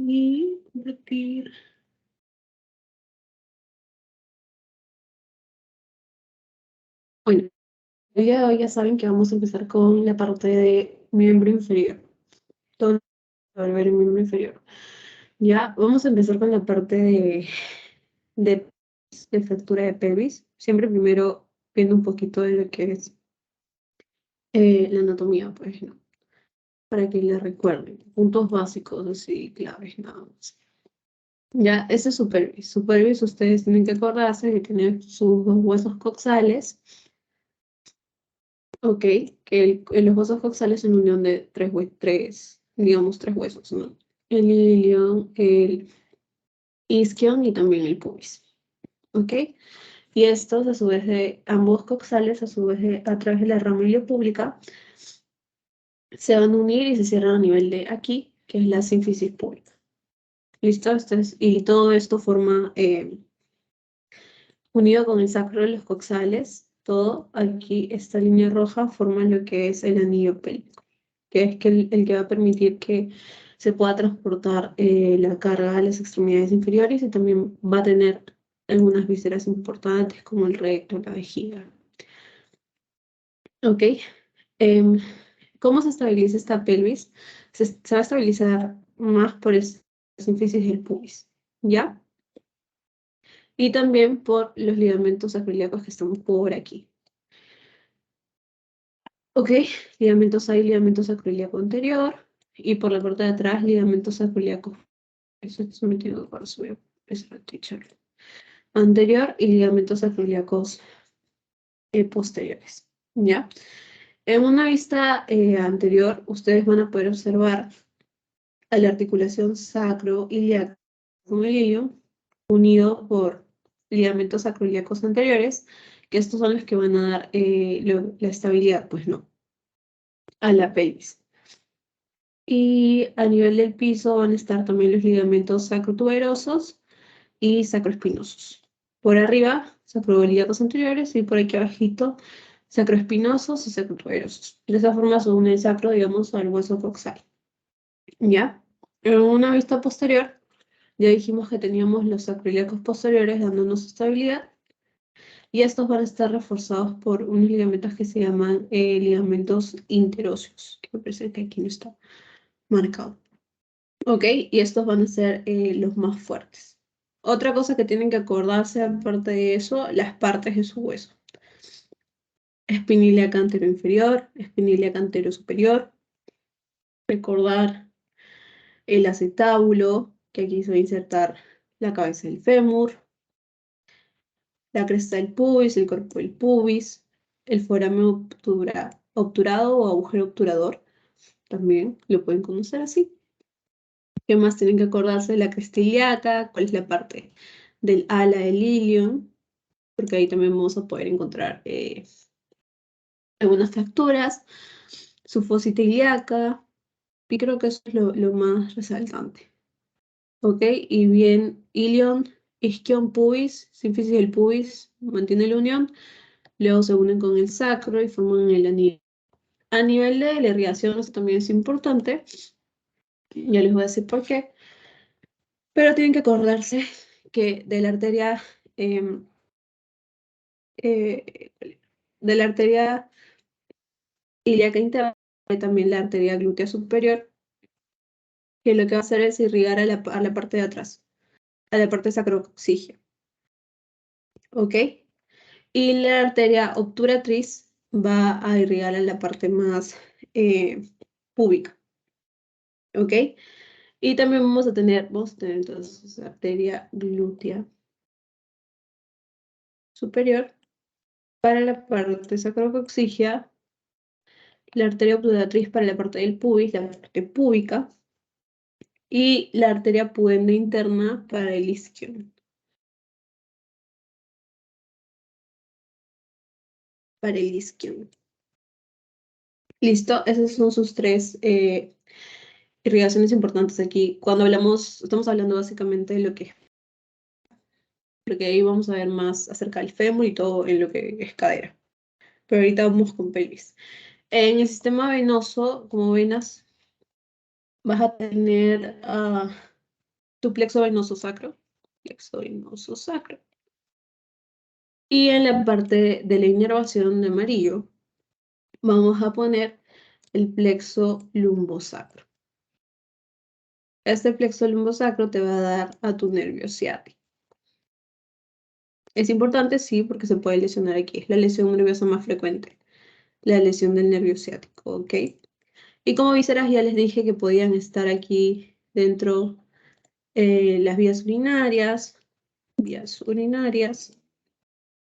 y compartir. Bueno, el día de hoy ya saben que vamos a empezar con la parte de miembro inferior. Todo el miembro inferior. Ya, vamos a empezar con la parte de, de fractura de pelvis. Siempre primero viendo un poquito de lo que es la anatomía, pues, ¿no? Para que la recuerden. Puntos básicos, así, claves, nada más. Ya, ese es su pelvis. Su pelvis, ustedes tienen que acordarse de tener sus dos huesos coxales. Ok, que los huesos coxales son unión de digamos, tres huesos, ¿no? El ilion, el isquion y también el pubis. ¿Ok? Y estos, a su vez de ambos coxales, a su vez a través de la rama iliopública, se van a unir y se cierran a nivel de aquí, que es la sínfisis pública. ¿Listo? Y todo esto forma, unido con el sacro de los coxales, todo aquí, esta línea roja, forma lo que es el anillo pélvico, que es el que va a permitir que se pueda transportar la carga a las extremidades inferiores y también va a tener algunas vísceras importantes como el recto, la vejiga. ¿Ok? Em, ¿Cómo se estabiliza esta pelvis? Se va a estabilizar más por la sínfisis del pubis, ¿ya? Y también por los ligamentos sacroiliacos que están por aquí. ¿Ok? Ligamentos hay ligamento sacroiliaco anterior y por la parte de atrás ligamento sacroiliaco. Eso es sometido por su teacher. Anterior y ligamentos sacroiliacos posteriores, ¿ya? En una vista anterior, ustedes van a poder observar a la articulación sacroiliaca con el ilion unido por ligamentos sacroiliacos anteriores, que estos son los que van a dar la estabilidad, pues no, a la pelvis. Y a nivel del piso van a estar también los ligamentos sacrotuberosos y sacroespinosos. Por arriba, sacroiliacos anteriores y por aquí abajito, sacroespinosos y sacrotuberosos. De esa forma se une el sacro, digamos, al hueso coxal. ¿Ya? En una vista posterior, ya dijimos que teníamos los sacroiliacos posteriores dándonos estabilidad y estos van a estar reforzados por unos ligamentos que se llaman ligamentos interóseos, que me parece que aquí no está marcado. ¿Ok? Y estos van a ser los más fuertes. Otra cosa que tienen que acordarse, aparte de eso, las partes de su hueso. Espina ilíaca anterior inferior, espina ilíaca anterior superior. Recordar el acetábulo, que aquí se va a insertar la cabeza del fémur, la cresta del pubis, el cuerpo del pubis, el foramen obturado o agujero obturador, también lo pueden conocer así. ¿Qué más tienen que acordarse de la cresta ilíaca? ¿Cuál es la parte del ala del ilion? Porque ahí también vamos a poder encontrar algunas fracturas, su fósita ilíaca, y creo que eso es lo más resaltante. ¿Ok? Y bien, ilion, isquion, pubis, sínfisis del pubis, mantiene la unión, luego se unen con el sacro y forman el anillo. A nivel de la irrigación, esto también es importante, ya les voy a decir por qué, pero tienen que acordarse que de la arteria, eh, de la arteria ilíaca interna hay también la arteria glútea superior, que lo que va a hacer es irrigar a la parte de atrás, a la parte sacrocoxigia. ¿Ok? Y la arteria obturatriz va a irrigar a la parte más púbica. ¿Ok? Y también vamos a tener entonces arteria glútea superior para la parte sacrocoxigia, la arteria obturatriz para la parte del pubis, la parte púbica, y la arteria pudenda interna para el isquion. Para el isquion. Listo, esas son sus tres irrigaciones importantes aquí. Cuando estamos hablando básicamente de lo que, porque ahí vamos a ver más acerca del fémur y todo en lo que es cadera. Pero ahorita vamos con pelvis. En el sistema venoso, como venas, vas a tener tu plexo venoso sacro. Plexo venoso sacro. Y en la parte de la inervación de amarillo, vamos a poner el plexo lumbosacro. Este plexo lumbosacro te va a dar a tu nervio ciático. Es importante, sí, porque se puede lesionar aquí. Es la lesión nerviosa más frecuente, la lesión del nervio ciático, ¿ok? Y como vísceras ya les dije que podían estar aquí dentro las vías urinarias,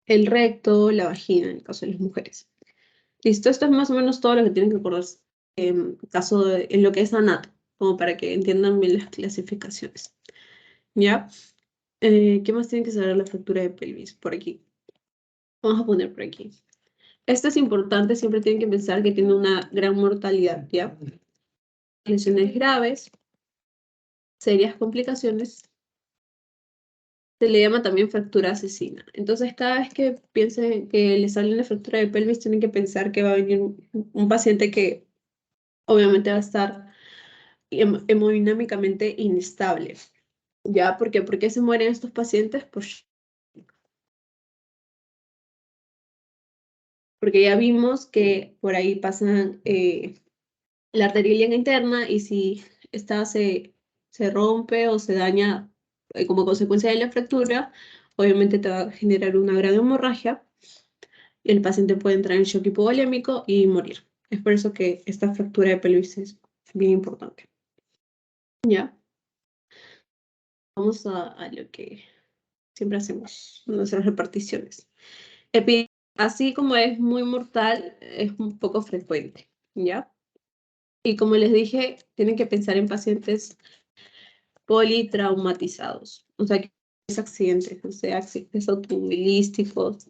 el recto, la vagina, en el caso de las mujeres. Listo, esto es más o menos todo lo que tienen que acordarse en lo que es anato, como para que entiendan bien las clasificaciones. ¿Ya? ¿Qué más tienen que saber la fractura de pelvis? Por aquí. Vamos a poner por aquí. Esto es importante, siempre tienen que pensar que tiene una gran mortalidad, ¿ya? Lesiones graves, serias complicaciones, se le llama también fractura asesina. Entonces, cada vez que piensen que le sale una fractura de pelvis, tienen que pensar que va a venir un paciente que obviamente va a estar hemodinámicamente inestable. ¿Ya? ¿Por qué se mueren estos pacientes? Pues porque ya vimos que por ahí pasan la arteria ilíaca interna y si esta se rompe o se daña como consecuencia de la fractura, obviamente te va a generar una gran hemorragia y el paciente puede entrar en shock hipovolémico y morir. Es por eso que esta fractura de pelvis es bien importante. ¿Ya? Vamos a lo que siempre hacemos, nuestras reparticiones. Así como es muy mortal, es un poco frecuente, ¿ya? Y como les dije, tienen que pensar en pacientes politraumatizados, o sea, que es accidentes, o sea, accidentes automovilísticos,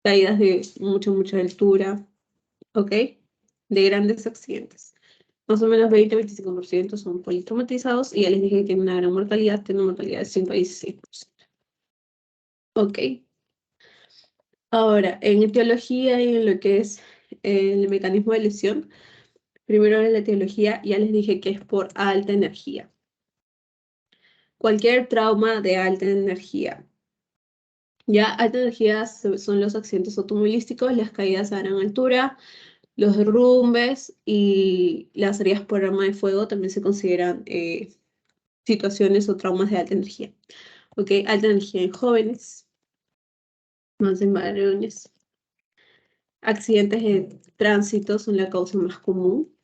caídas de mucha altura, ¿ok? De grandes accidentes. Más o menos 20-25% son politraumatizados y ya les dije que tienen una gran mortalidad, tiene una mortalidad de 5 a 16%. ¿Ok? Ahora, en etiología y en lo que es el mecanismo de lesión, primero en la etiología ya les dije que es por alta energía. Cualquier trauma de alta energía. Ya alta energía son los accidentes automovilísticos, las caídas a gran altura, los derrumbes y las heridas por arma de fuego también se consideran situaciones o traumas de alta energía. ¿Ok? Alta energía en jóvenes, más en varones. Accidentes de tránsito son la causa más común.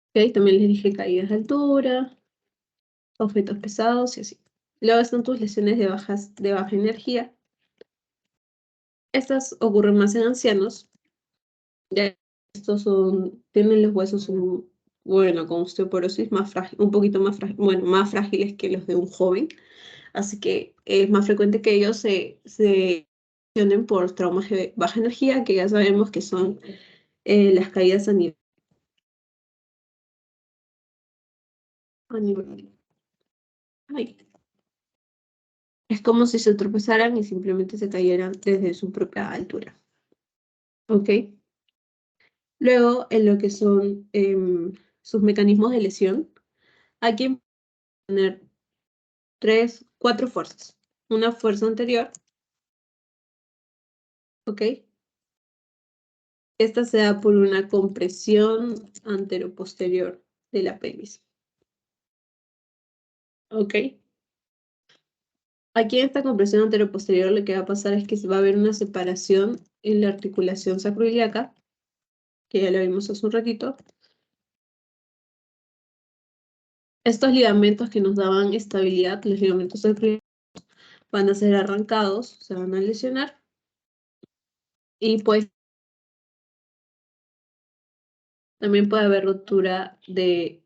¿Ok? También les dije caídas de altura, objetos pesados y así. Luego están tus lesiones de baja energía. Estas ocurren más en ancianos. Ya estos tienen los huesos, bueno, con osteoporosis más frágil, un poquito más frágil, bueno, más frágiles que los de un joven. Así que es más frecuente que ellos se lesionen por traumas de baja energía, que ya sabemos que son las caídas a nivel. Ay. Es como si se tropezaran y simplemente se cayeran desde su propia altura. ¿Ok? Luego, en lo que son sus mecanismos de lesión, hay que tener cuatro fuerzas. Una fuerza anterior, ¿ok? Esta se da por una compresión anteroposterior de la pelvis, ¿ok? Aquí en esta compresión anteroposterior lo que va a pasar es que va a haber una separación en la articulación sacroiliaca, que ya lo vimos hace un ratito. Estos ligamentos que nos daban estabilidad, los ligamentos sacroiliacos, van a ser arrancados, se van a lesionar y pues también puede haber rotura de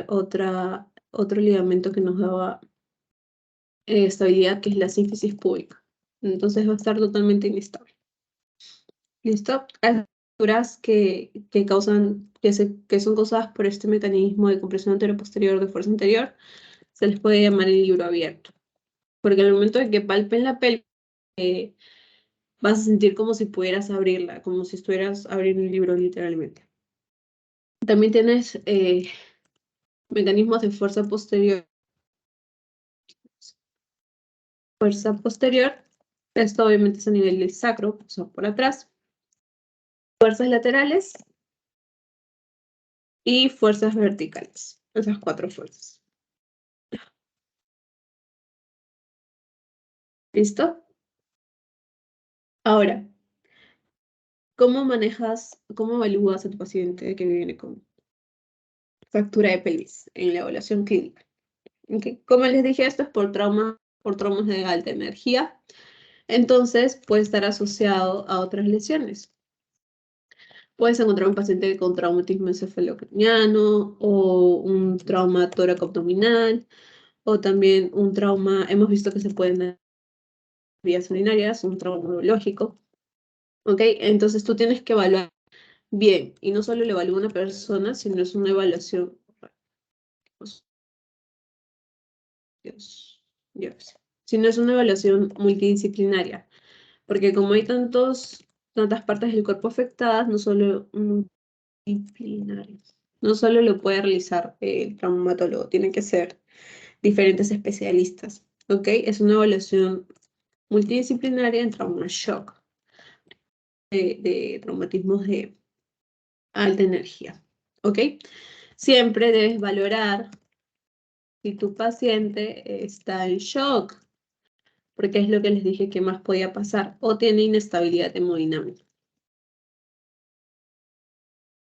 otro ligamento que nos daba estabilidad, que es la sínfisis púbica. Entonces va a estar totalmente inestable. ¿Listo? Hay fracturas que causan, que son causadas por este mecanismo de compresión anteroposterior de fuerza anterior, se les puede llamar el libro abierto. Porque al momento de que palpen la pelvis, vas a sentir como si pudieras abrirla, como si estuvieras abriendo un libro literalmente. También tienes Mecanismos de fuerza posterior. Fuerza posterior. Esto obviamente es a nivel del sacro, o sea, por atrás. Fuerzas laterales y fuerzas verticales. Esas 4 fuerzas. ¿Listo? Ahora, cómo evalúas a tu paciente que viene con fractura de pelvis en la evaluación clínica? ¿Okay? Como les dije, esto es por traumas de alta energía. Entonces, puede estar asociado a otras lesiones. Puedes encontrar un paciente con traumatismo encefalocraniano o un trauma tóraco-abdominal o también un trauma, hemos visto que se pueden dar vías urinarias, un trauma neurológico. ¿Ok? Entonces tú tienes que evaluar bien y no solo lo evalúa una persona, sino es una evaluación. Dios. Sino es una evaluación multidisciplinaria. Porque como hay tantas partes del cuerpo afectadas, no solo lo puede realizar el traumatólogo, tienen que ser diferentes especialistas, ¿ok? Es una evaluación multidisciplinaria en trauma shock, de traumatismos de alta energía, ¿ok? Siempre debes valorar si tu paciente está en shock, porque es lo que les dije que más podía pasar, o tiene inestabilidad hemodinámica.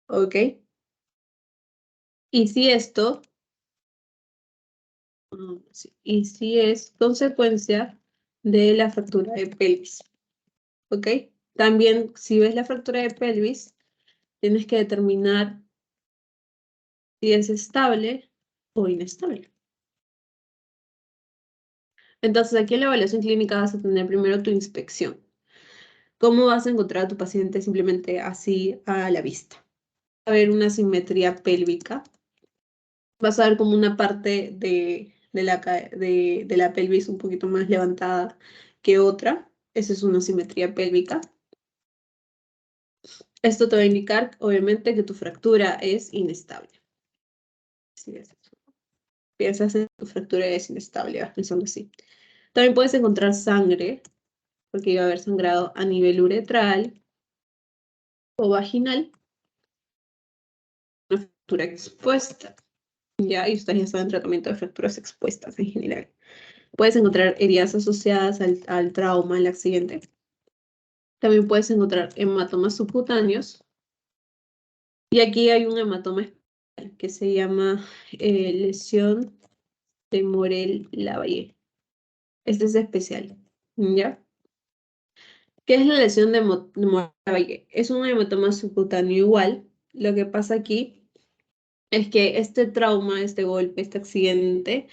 ¿Ok? Y si esto, y si es consecuencia de la fractura de pelvis. ¿Ok? También, si ves la fractura de pelvis, tienes que determinar si es estable o inestable. Entonces, aquí en la evaluación clínica vas a tener primero tu inspección. ¿Cómo vas a encontrar a tu paciente simplemente así a la vista? Va a haber una simetría pélvica. Vas a ver como una parte de la pelvis un poquito más levantada que otra. Esa es una simetría pélvica. Esto te va a indicar, obviamente, que tu fractura es inestable. Si piensas en tu fractura es inestable, vas pensando así. También puedes encontrar sangre, porque iba a haber sangrado a nivel uretral o vaginal, una fractura expuesta. Ya, y ustedes ya saben tratamiento de fracturas expuestas en general. Puedes encontrar heridas asociadas al trauma, al accidente. También puedes encontrar hematomas subcutáneos. Y aquí hay un hematoma especial que se llama lesión de Morel-Lavalle. Este es especial, ¿ya? ¿Qué es la lesión de Morel-Lavalle? Es un hematoma subcutáneo igual. Lo que pasa aquí es que este trauma, este golpe, este accidente,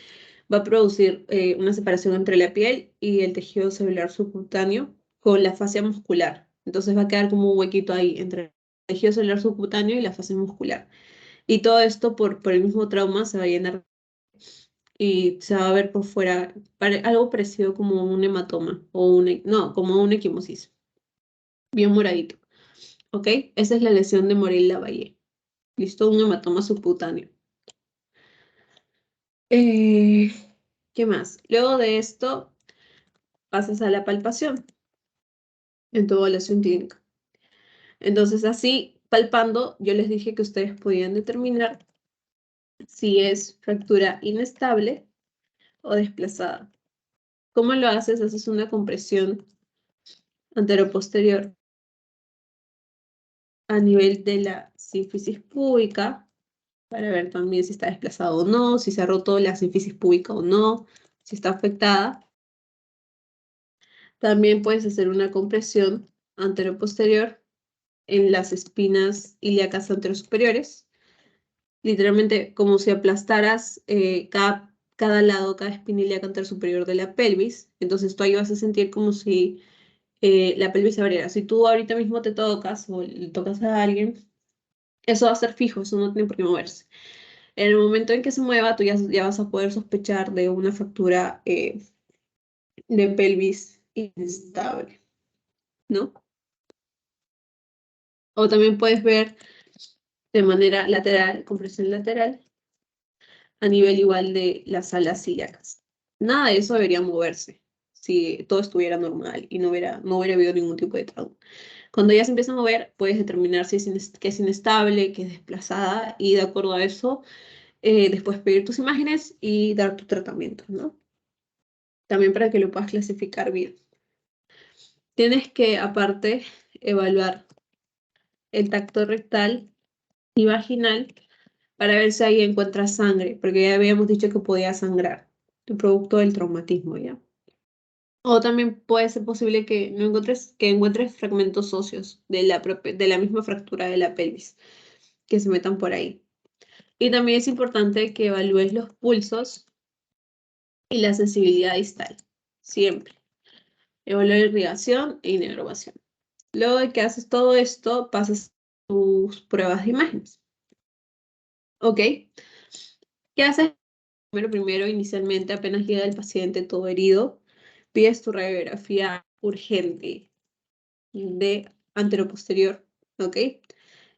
va a producir una separación entre la piel y el tejido celular subcutáneo con la fascia muscular. Entonces va a quedar como un huequito ahí entre el tejido celular subcutáneo y la fascia muscular. Y todo esto por el mismo trauma se va a llenar y se va a ver por fuera algo parecido como un hematoma o no, como una equimosis, bien moradito. ¿Ok? Esa es la lesión de Morel-Lavalle. Listo, un hematoma subcutáneo. Eh, ¿Qué más? Luego de esto pasas a la palpación en tu evaluación clínica. Entonces, así, palpando, yo les dije que ustedes podían determinar si es fractura inestable o desplazada. ¿Cómo lo haces? Haces una compresión anteroposterior a nivel de la sínfisis púbica para ver también si está desplazado o no, si se ha roto la sínfisis púbica o no, si está afectada. También puedes hacer una compresión anteroposterior en las espinas ilíacas anterosuperiores, literalmente como si aplastaras cada lado, cada espina ilíaca anterosuperior de la pelvis. Entonces tú ahí vas a sentir como si la pelvis se abriera. Si tú ahorita mismo te tocas o le tocas a alguien, eso va a ser fijo, eso no tiene por qué moverse. En el momento en que se mueva, tú ya vas a poder sospechar de una fractura de pelvis inestable, ¿no? O también puedes ver de manera lateral, compresión lateral, a nivel igual de las alas ilíacas. Nada de eso debería moverse si todo estuviera normal y no hubiera habido ningún tipo de trauma. Cuando ya se empieza a mover, puedes determinar si que es inestable, que es desplazada, y de acuerdo a eso, después pedir tus imágenes y dar tu tratamiento, ¿no? También para que lo puedas clasificar bien. Tienes que, aparte, evaluar el tacto rectal y vaginal para ver si ahí encuentras sangre, porque ya habíamos dicho que podía sangrar, tu producto del traumatismo, ¿ya? O también puede ser posible que no encuentres, que encuentres fragmentos óseos de la misma fractura de la pelvis, que se metan por ahí. Y también es importante que evalúes los pulsos y la sensibilidad distal, siempre. Evaluar irrigación e inervación. Luego de que haces todo esto, pasas tus pruebas de imágenes. ¿Ok? ¿Qué haces? Primero, inicialmente, apenas llega el paciente todo herido, pides tu radiografía urgente de anteroposterior, ¿ok?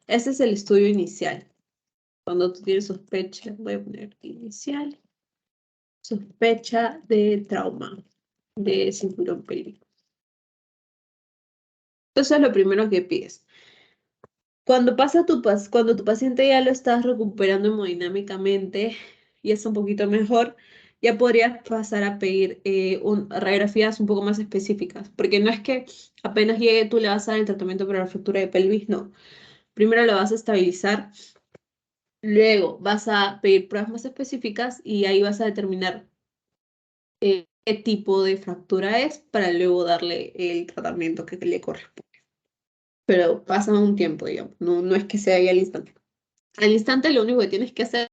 Ese es el estudio inicial. Cuando tú tienes sospecha, voy a poner inicial, sospecha de trauma de cinturón pélvico. Entonces, lo primero que pides. Cuando tu paciente ya lo estás recuperando hemodinámicamente y es un poquito mejor, ya podrías pasar a pedir radiografías un poco más específicas, porque no es que apenas llegue tú le vas a dar el tratamiento para la fractura de pelvis, no. Primero lo vas a estabilizar, luego vas a pedir pruebas más específicas y ahí vas a determinar qué tipo de fractura es para luego darle el tratamiento que le corresponde. Pero pasa un tiempo, digamos, no es que sea ahí al instante. Al instante lo único que tienes que hacer,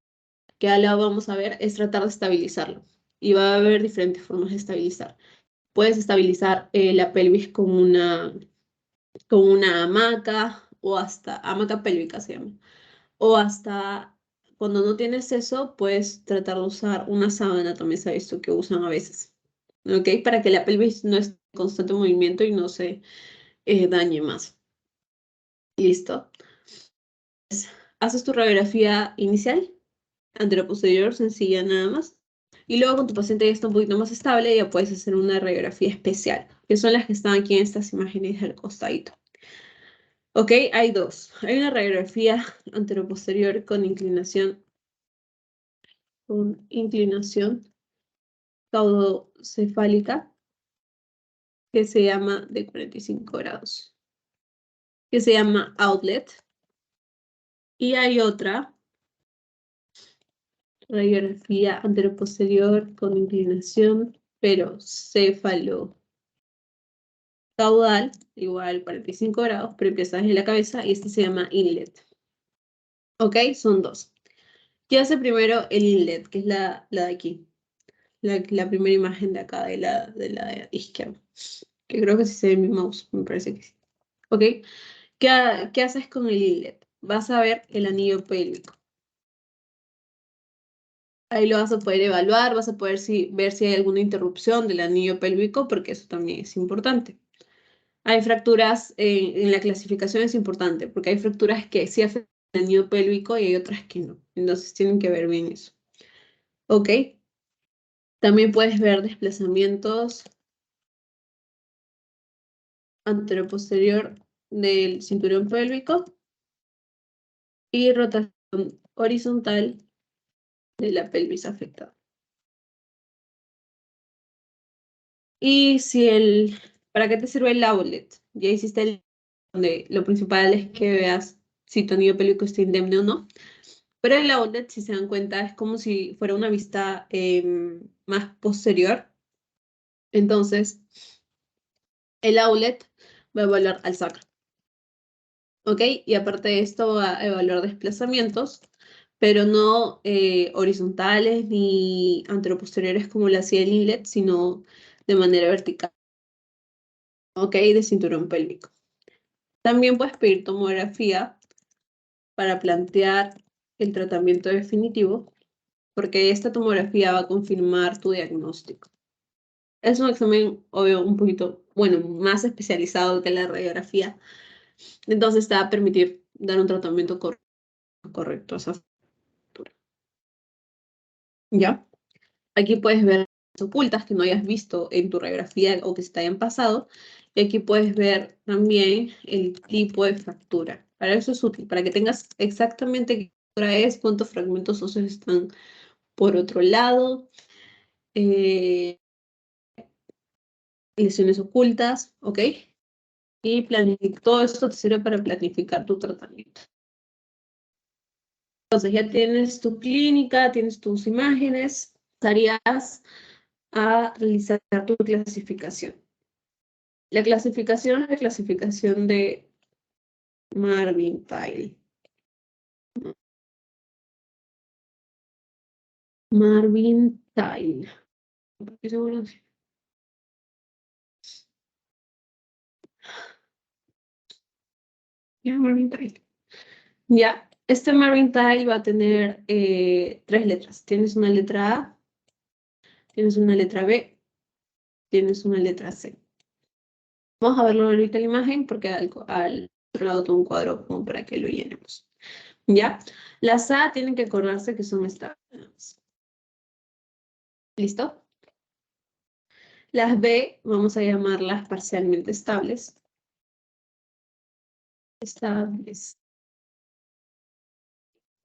que ahora vamos a ver, es tratar de estabilizarlo. Y va a haber diferentes formas de estabilizar. Puedes estabilizar la pelvis con una hamaca o hasta, hamaca pélvica se llama. O hasta, cuando no tienes eso, puedes tratar de usar una sábana, también se ha visto que usan a veces. ¿Ok? Para que la pelvis no esté en constante movimiento y no se dañe más. Listo. Haces tu radiografía inicial, anteroposterior, sencilla nada más. Y luego con tu paciente ya está un poquito más estable, ya puedes hacer una radiografía especial, que son las que están aquí en estas imágenes del costadito. Ok, hay dos. Hay una radiografía anteroposterior con inclinación caudocefálica, que se llama de 45 grados, que se llama outlet. Y hay otra radiografía anteroposterior con inclinación, pero céfalo caudal, igual 45 grados, pero empieza desde la cabeza y este se llama inlet. ¿Ok? Son dos. ¿Qué hace primero el inlet? Que es la de aquí. La primera imagen de acá, de la izquierda. Que creo que sí se ve en mi mouse, me parece que sí. ¿Ok? ¿Qué haces con el inlet? Vas a ver el anillo pélvico. Ahí lo vas a poder evaluar, vas a poder ver si hay alguna interrupción del anillo pélvico, porque eso también es importante. Hay fracturas, en la clasificación es importante, porque hay fracturas que sí afectan el anillo pélvico y hay otras que no. Entonces tienen que ver bien eso. ¿Ok? También puedes ver desplazamientos anteroposterior del cinturón pélvico y rotación horizontal de la pelvis afectada. Y ¿para qué te sirve el outlet? Ya hiciste donde lo principal es que veas si tu anillo pélvico está indemne o no. Pero el outlet, si se dan cuenta, es como si fuera una vista más posterior. Entonces, el outlet va a evaluar al sacro. ¿Ok? Y aparte de esto, va a evaluar desplazamientos, pero no horizontales ni anteroposteriores como lo hacía el inlet, sino de manera vertical. ¿Ok? De cinturón pélvico. También puedes pedir tomografía para plantear el tratamiento definitivo, porque esta tomografía va a confirmar tu diagnóstico. Es un examen, obvio, un poquito, bueno, más especializado que la radiografía, entonces te va a permitir dar un tratamiento correcto a esa fractura. ¿ya? Aquí puedes ver ocultas que no hayas visto en tu radiografía o que se te hayan pasado. Y aquí puedes ver también el tipo de fractura. Para eso es útil, para que tengas exactamente qué fractura es, cuántos fragmentos óseos están por otro lado, eh, lesiones ocultas, ¿ok? Y todo esto te sirve para planificar tu tratamiento. Entonces ya tienes tu clínica, tienes tus imágenes, estarías a realizar tu clasificación. La clasificación es la clasificación de Marvin-Tile. Marvin-Tile. ¿Estoy seguro? Ya, Marvin-Tile. Ya, este Marvin-Tile va a tener 3 letras. Tienes una letra A, tienes una letra B, tienes una letra C. Vamos a verlo ahorita en la imagen porque al otro lado tengo un cuadro como para que lo llenemos. ¿Ya? Las A tienen que acordarse que son estables. ¿Listo? Las B vamos a llamarlas parcialmente estables. Estables.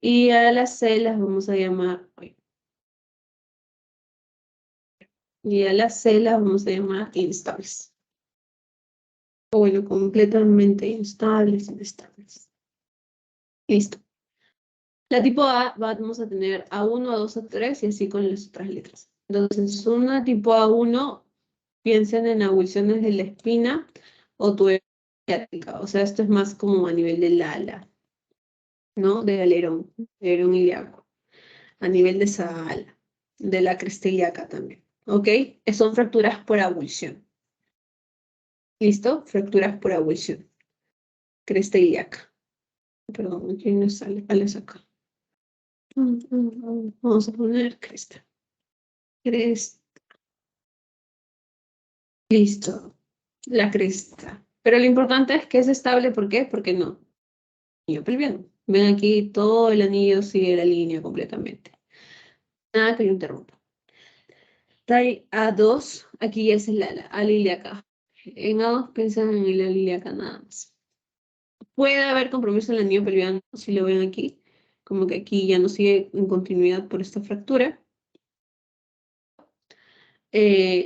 Y a las C las vamos a llamar, y a las C las vamos a llamar instables. O bueno, completamente instables, inestables. Listo. La tipo A vamos a tener A1, A2, A3 y así con las otras letras. Entonces, una tipo A1, piensen en abulsiones de la espina o tuberosidad ciática. O sea, esto es más como a nivel del ala, ¿no? Del alerón ilíaco. A nivel de esa ala, de la cresta ilíaca también. ¿Ok? Son fracturas por abulsión. ¿Listo? Fracturas por abulsión. Cresta ilíaca. Perdón, aquí no sale. Alas acá. Vamos a poner cresta. Cresta. Listo. La cresta. Pero lo importante es que es estable. ¿Por qué? Porque no. Anillo pelviano. Ven aquí, todo el anillo sigue la línea completamente. Nada que yo interrumpa. Trae A2, aquí es el ala ilíaca. En A2 piensan en el ala ilíaca nada más. Puede haber compromiso en el anillo pelviano, si lo ven aquí, como que aquí ya no sigue en continuidad por esta fractura.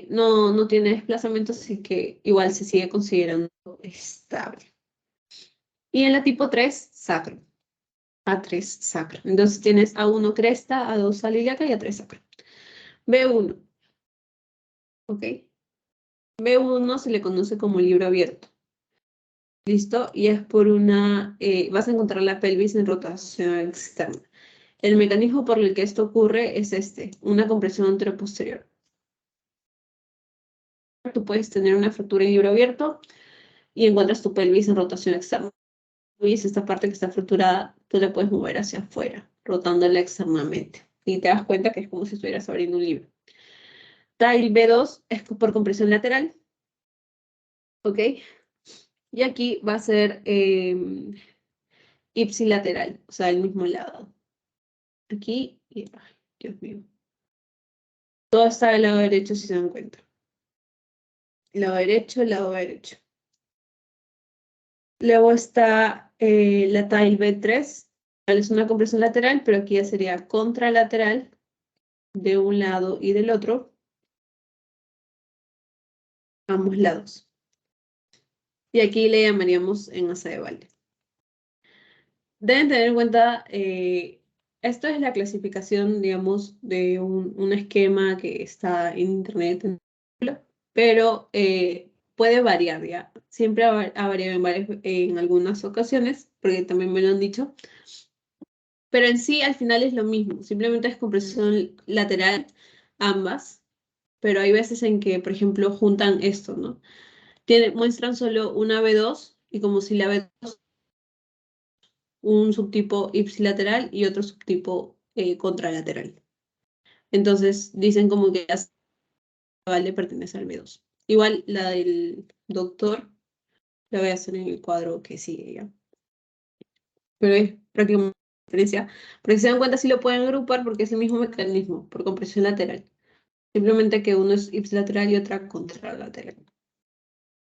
No tiene desplazamiento, así que igual se sigue considerando estable. Y en la tipo 3, sacro. A3, sacro. Entonces tienes A1 cresta, A2 ala ilíaca y A3 sacro. B1, ¿ok? B1 se le conoce como libro abierto. ¿Listo? Y es por vas a encontrar la pelvis en rotación externa. El mecanismo por el que esto ocurre es una compresión anteroposterior. Tú puedes tener una fractura en libro abierto y encuentras tu pelvis en rotación externa. Y esta parte que está fracturada, tú la puedes mover hacia afuera, rotándola externamente. Y te das cuenta que es como si estuvieras abriendo un libro. TILE B2 es por compresión lateral. ¿Ok? Y aquí va a ser ipsilateral, o sea, el mismo lado. Aquí y, ay, Dios mío. Todo está del lado derecho si se dan cuenta. Lado derecho, lado derecho. Luego está la TILE B3. Es una compresión lateral, pero aquí ya sería contralateral de un lado y del otro, ambos lados. Y aquí le llamaríamos en asa de Valle. Deben tener en cuenta, esto es la clasificación, digamos, de un esquema que está en internet, pero puede variar, ¿ya? Siempre ha variado en algunas ocasiones, porque también me lo han dicho, pero en sí al final es lo mismo, simplemente es compresión lateral ambas, pero hay veces en que, por ejemplo, juntan esto, ¿no? Muestran solo una B2 y como si la B2 un subtipo ipsilateral y otro subtipo contralateral. Entonces dicen como que la vale pertenece al B2. Igual la del doctor la voy a hacer en el cuadro que sigue ya. Pero es prácticamente diferencia. Pero si se dan cuenta, sí lo pueden agrupar porque es el mismo mecanismo, por compresión lateral. Simplemente que uno es ipsilateral y otra contralateral.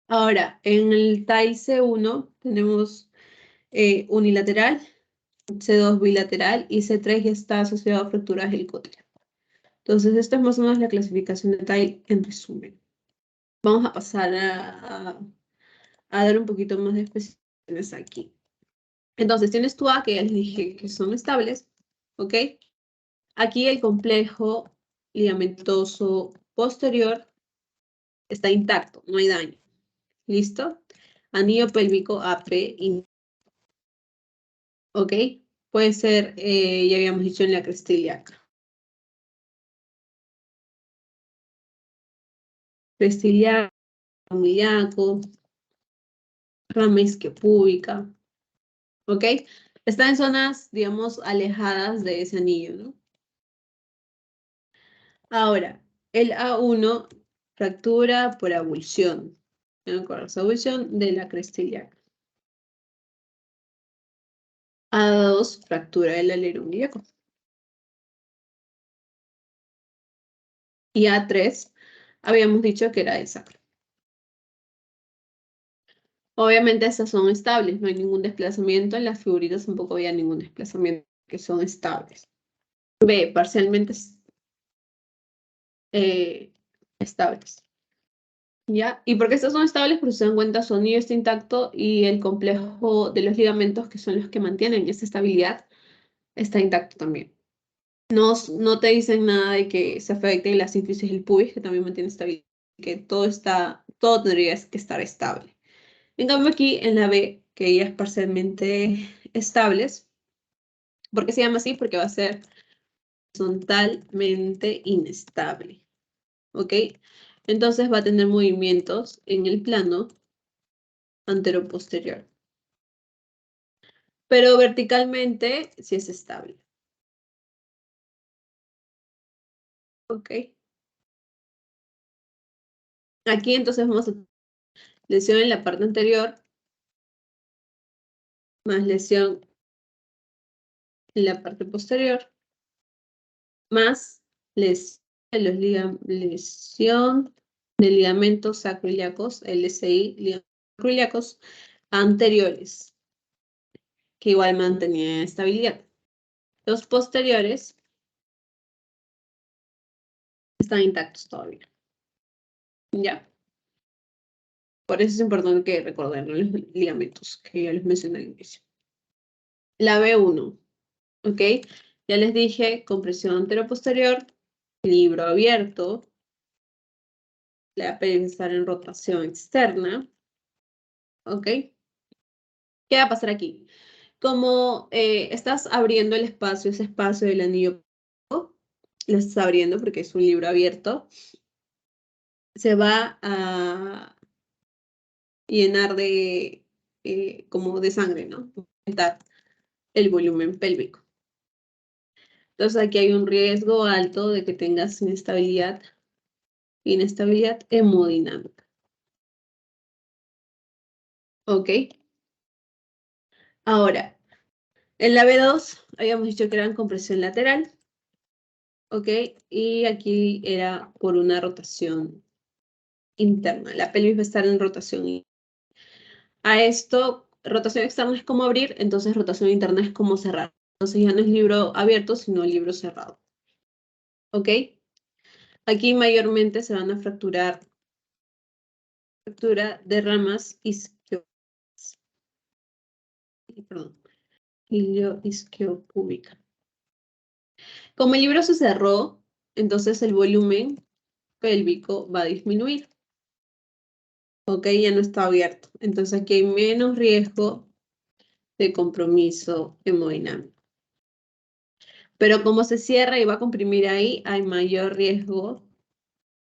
Ahora, en el TAI C1 tenemos unilateral, C2 bilateral y C3 ya está asociado a fracturas helicóticas. Entonces, esto es más o menos la clasificación de TAI en resumen. Vamos a pasar a dar un poquito más de especificaciones aquí. Entonces, tienes tu A, que ya les dije que son estables, ¿ok? Aquí el complejo ligamentoso posterior está intacto, no hay daño. ¿Listo? Anillo pélvico AP, ¿ok? Puede ser, ya habíamos dicho, en la cresta ilíaca. Cresta ilíaca, ilíaco, rama isquiopúbica, ¿ok? Está en zonas, digamos, alejadas de ese anillo, ¿no? Ahora, el A1, fractura por abulsión. ¿De acuerdo? Abulsión de la cresta ilíaca. A2, fractura del alerón ilíaco. Y A3, habíamos dicho que era el sacro. Obviamente estas son estables, no hay ningún desplazamiento. En las figuritas tampoco había ningún desplazamiento, que son estables. B, parcialmente estables. ¿Ya? ¿Y por qué estas son estables? Porque si se dan cuenta, su anillo está intacto y el complejo de los ligamentos, que son los que mantienen esta estabilidad, está intacto también. No te dicen nada de que se afecte la sínfisis del pubis, que también mantiene estabilidad, que todo tendría que estar estable. En cambio aquí en la B, que ya es parcialmente estables, ¿por qué se llama así? Porque va a ser horizontalmente inestable, ¿ok? Entonces va a tener movimientos en el plano anteroposterior. Pero verticalmente sí es estable. ¿Ok? Aquí entonces vamos a lesión en la parte anterior, más lesión en la parte posterior, más lesión de ligamentos sacroiliacos, LSI, ligamentos sacroiliacos anteriores, que igual mantenían estabilidad. Los posteriores están intactos todavía. ¿Ya? Por eso es importante que recordar los ligamentos, que ya les mencioné al inicio. La B1, ¿ok? Ya les dije, compresión anteroposterior, libro abierto, la pelvis estar en rotación externa, ¿ok? ¿Qué va a pasar aquí? Como estás abriendo el espacio, ese espacio del anillo, lo estás abriendo porque es un libro abierto, se va a llenar de, como de sangre, ¿no? Aumentar el volumen pélvico. Entonces aquí hay un riesgo alto de que tengas inestabilidad hemodinámica. ¿Ok? Ahora, en la B2 habíamos dicho que era compresión lateral. ¿Ok? Y aquí era por una rotación interna. La pelvis va a estar en rotación. A esto, rotación externa es como abrir, entonces rotación interna es como cerrar. Entonces ya no es libro abierto, sino libro cerrado. ¿Ok? Aquí mayormente se van a fractura de ramas isquiopúbica. Como el libro se cerró, entonces el volumen pélvico va a disminuir. ¿Ok? Ya no está abierto. Entonces aquí hay menos riesgo de compromiso hemodinámico. Pero como se cierra y va a comprimir ahí, hay mayor riesgo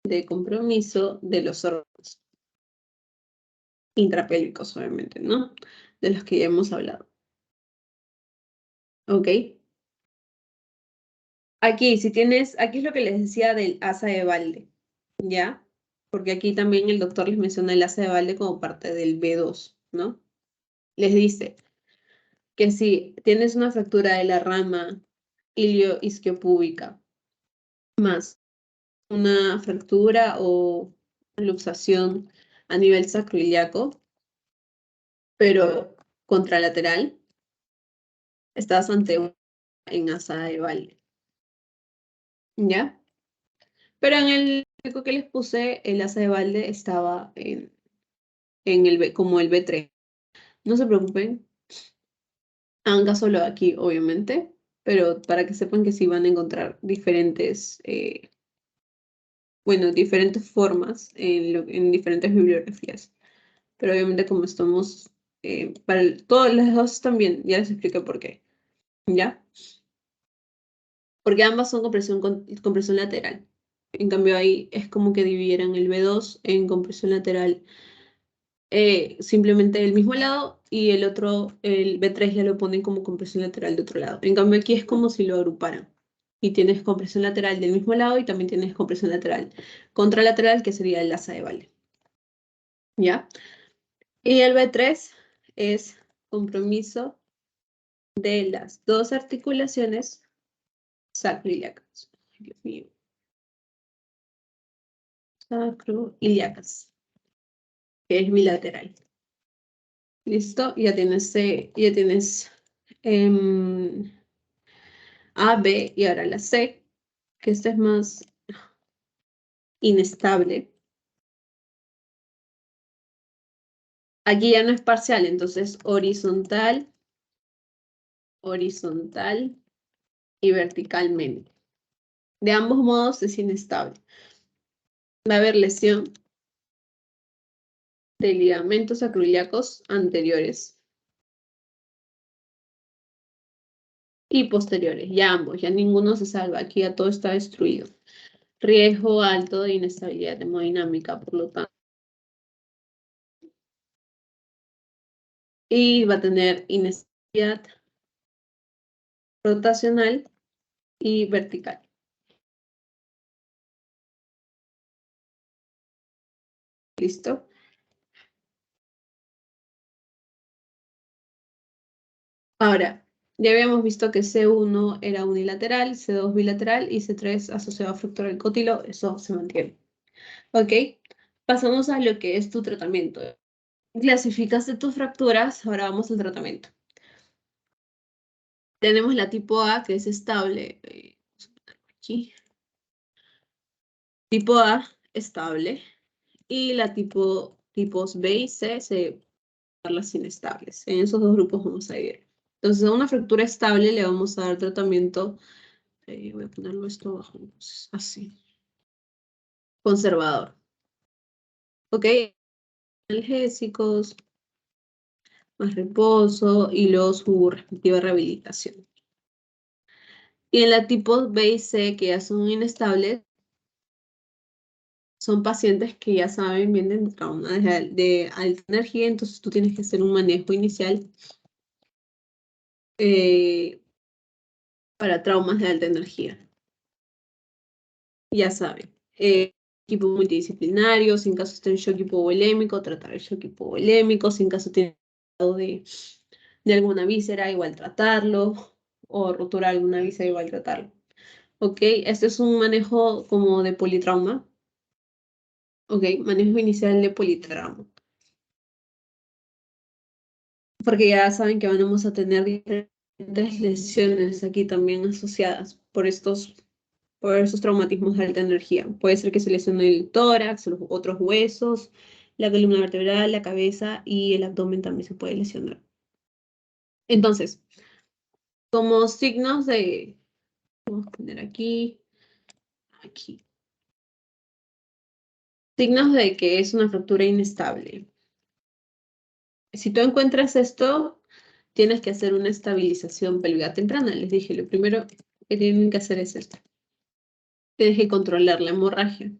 de compromiso de los órganos intrapélvicos, obviamente, ¿no? De los que ya hemos hablado. ¿Ok? Aquí, aquí es lo que les decía del asa de balde, ¿ya? Porque aquí también el doctor les menciona el asa de balde como parte del B2, ¿no? Les dice que si tienes una fractura de la rama ilioisquiopúbica más una fractura o luxación a nivel sacroiliaco, pero contralateral, estás ante una en asa de Valle, ¿ya? Pero en el gráfico que les puse, el asa de balde estaba en el B, como el B3. No se preocupen, hagan caso lo de aquí, obviamente, pero para que sepan que sí van a encontrar diferentes, bueno, diferentes formas en diferentes bibliografías. Pero obviamente como estamos, todas las dos también, ya les expliqué por qué, ¿ya? Porque ambas son compresión lateral. En cambio ahí es como que dividieran el B2 en compresión lateral, simplemente del mismo lado, y el otro, el B3 ya lo ponen como compresión lateral de otro lado. En cambio aquí es como si lo agruparan. Y tienes compresión lateral del mismo lado y también tienes compresión lateral contralateral, que sería el asa de Valle. ¿Ya? Y el B3 es compromiso de las dos articulaciones sacroiliacas. Ay, Dios mío. Sacroiliacas, que es bilateral. ¿Listo? Ya tienes A, B y ahora la C, que esta es más inestable. Aquí ya no es parcial, entonces horizontal, horizontal y verticalmente. De ambos modos es inestable. Va a haber lesión de ligamentos sacroiliacos anteriores y posteriores, ya ambos, ya ninguno se salva, aquí ya todo está destruido. Riesgo alto de inestabilidad hemodinámica, por lo tanto. Y va a tener inestabilidad rotacional y vertical. ¿Listo? Ahora, ya habíamos visto que C1 era unilateral, C2 bilateral y C3 asociado a fractura del cótilo, eso se mantiene. ¿Ok? Pasamos a lo que es tu tratamiento. Clasificaste tus fracturas, ahora vamos al tratamiento. Tenemos la tipo A, que es estable. Vamos a ponerlo aquí. Tipo A, estable. Y la tipos B y C, las inestables. En esos dos grupos vamos a ir. Entonces, a una fractura estable le vamos a dar tratamiento. Voy a ponerlo esto abajo, entonces, así. Conservador. ¿Ok? Analgésicos, más reposo y luego su respectiva rehabilitación. Y en la tipo B y C, que ya son inestables, son pacientes que ya saben, vienen de trauma de alta energía, entonces tú tienes que hacer un manejo inicial para traumas de alta energía. Ya saben, equipo multidisciplinario, si en caso esté en shock hipovolémico, tratar el shock hipovolémico, si en caso tiene de alguna víscera, igual tratarlo, o rotura de alguna víscera, igual tratarlo. ¿Ok? Este es un manejo como de politrauma. ¿Ok? Manejo inicial de politrauma. Porque ya saben que vamos a tener diferentes lesiones aquí también asociadas por esos traumatismos de alta energía. Puede ser que se lesione el tórax, los otros huesos, la columna vertebral, la cabeza y el abdomen también se puede lesionar. Entonces, como signos de, vamos a poner aquí, aquí. Signos de que es una fractura inestable. Si tú encuentras esto, tienes que hacer una estabilización pélvica temprana. Les dije, lo primero que tienen que hacer es esto. Tienes que controlar la hemorragia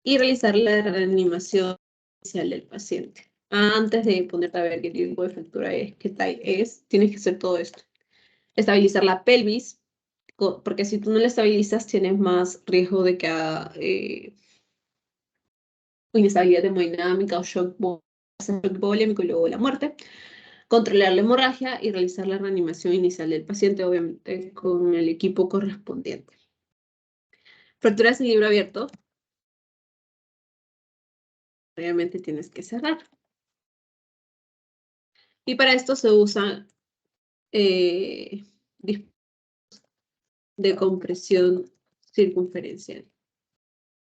y realizar la reanimación inicial del paciente. Antes de ponerte a ver qué tipo de fractura es, qué tal es, tienes que hacer todo esto. Estabilizar la pelvis, porque si tú no la estabilizas, tienes más riesgo de que haga inestabilidad hemodinámica o shock hipovolémico y luego la muerte. controlar la hemorragia y realizar la reanimación inicial del paciente, obviamente con el equipo correspondiente. Fracturas en libro abierto, obviamente tienes que cerrar. Y para esto se usan de compresión circunferencial.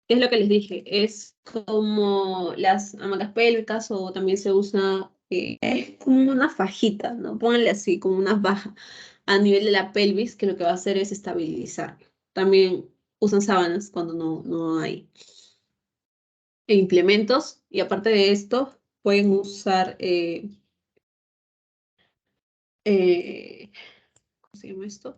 ¿Qué es lo que les dije? Es como las hamacas pélvicas o también se usa, es como una fajita, ¿no? Pónganle así, como una faja a nivel de la pelvis, que lo que va a hacer es estabilizar. También usan sábanas cuando no hay implementos y aparte de esto pueden usar, ¿cómo se llama esto?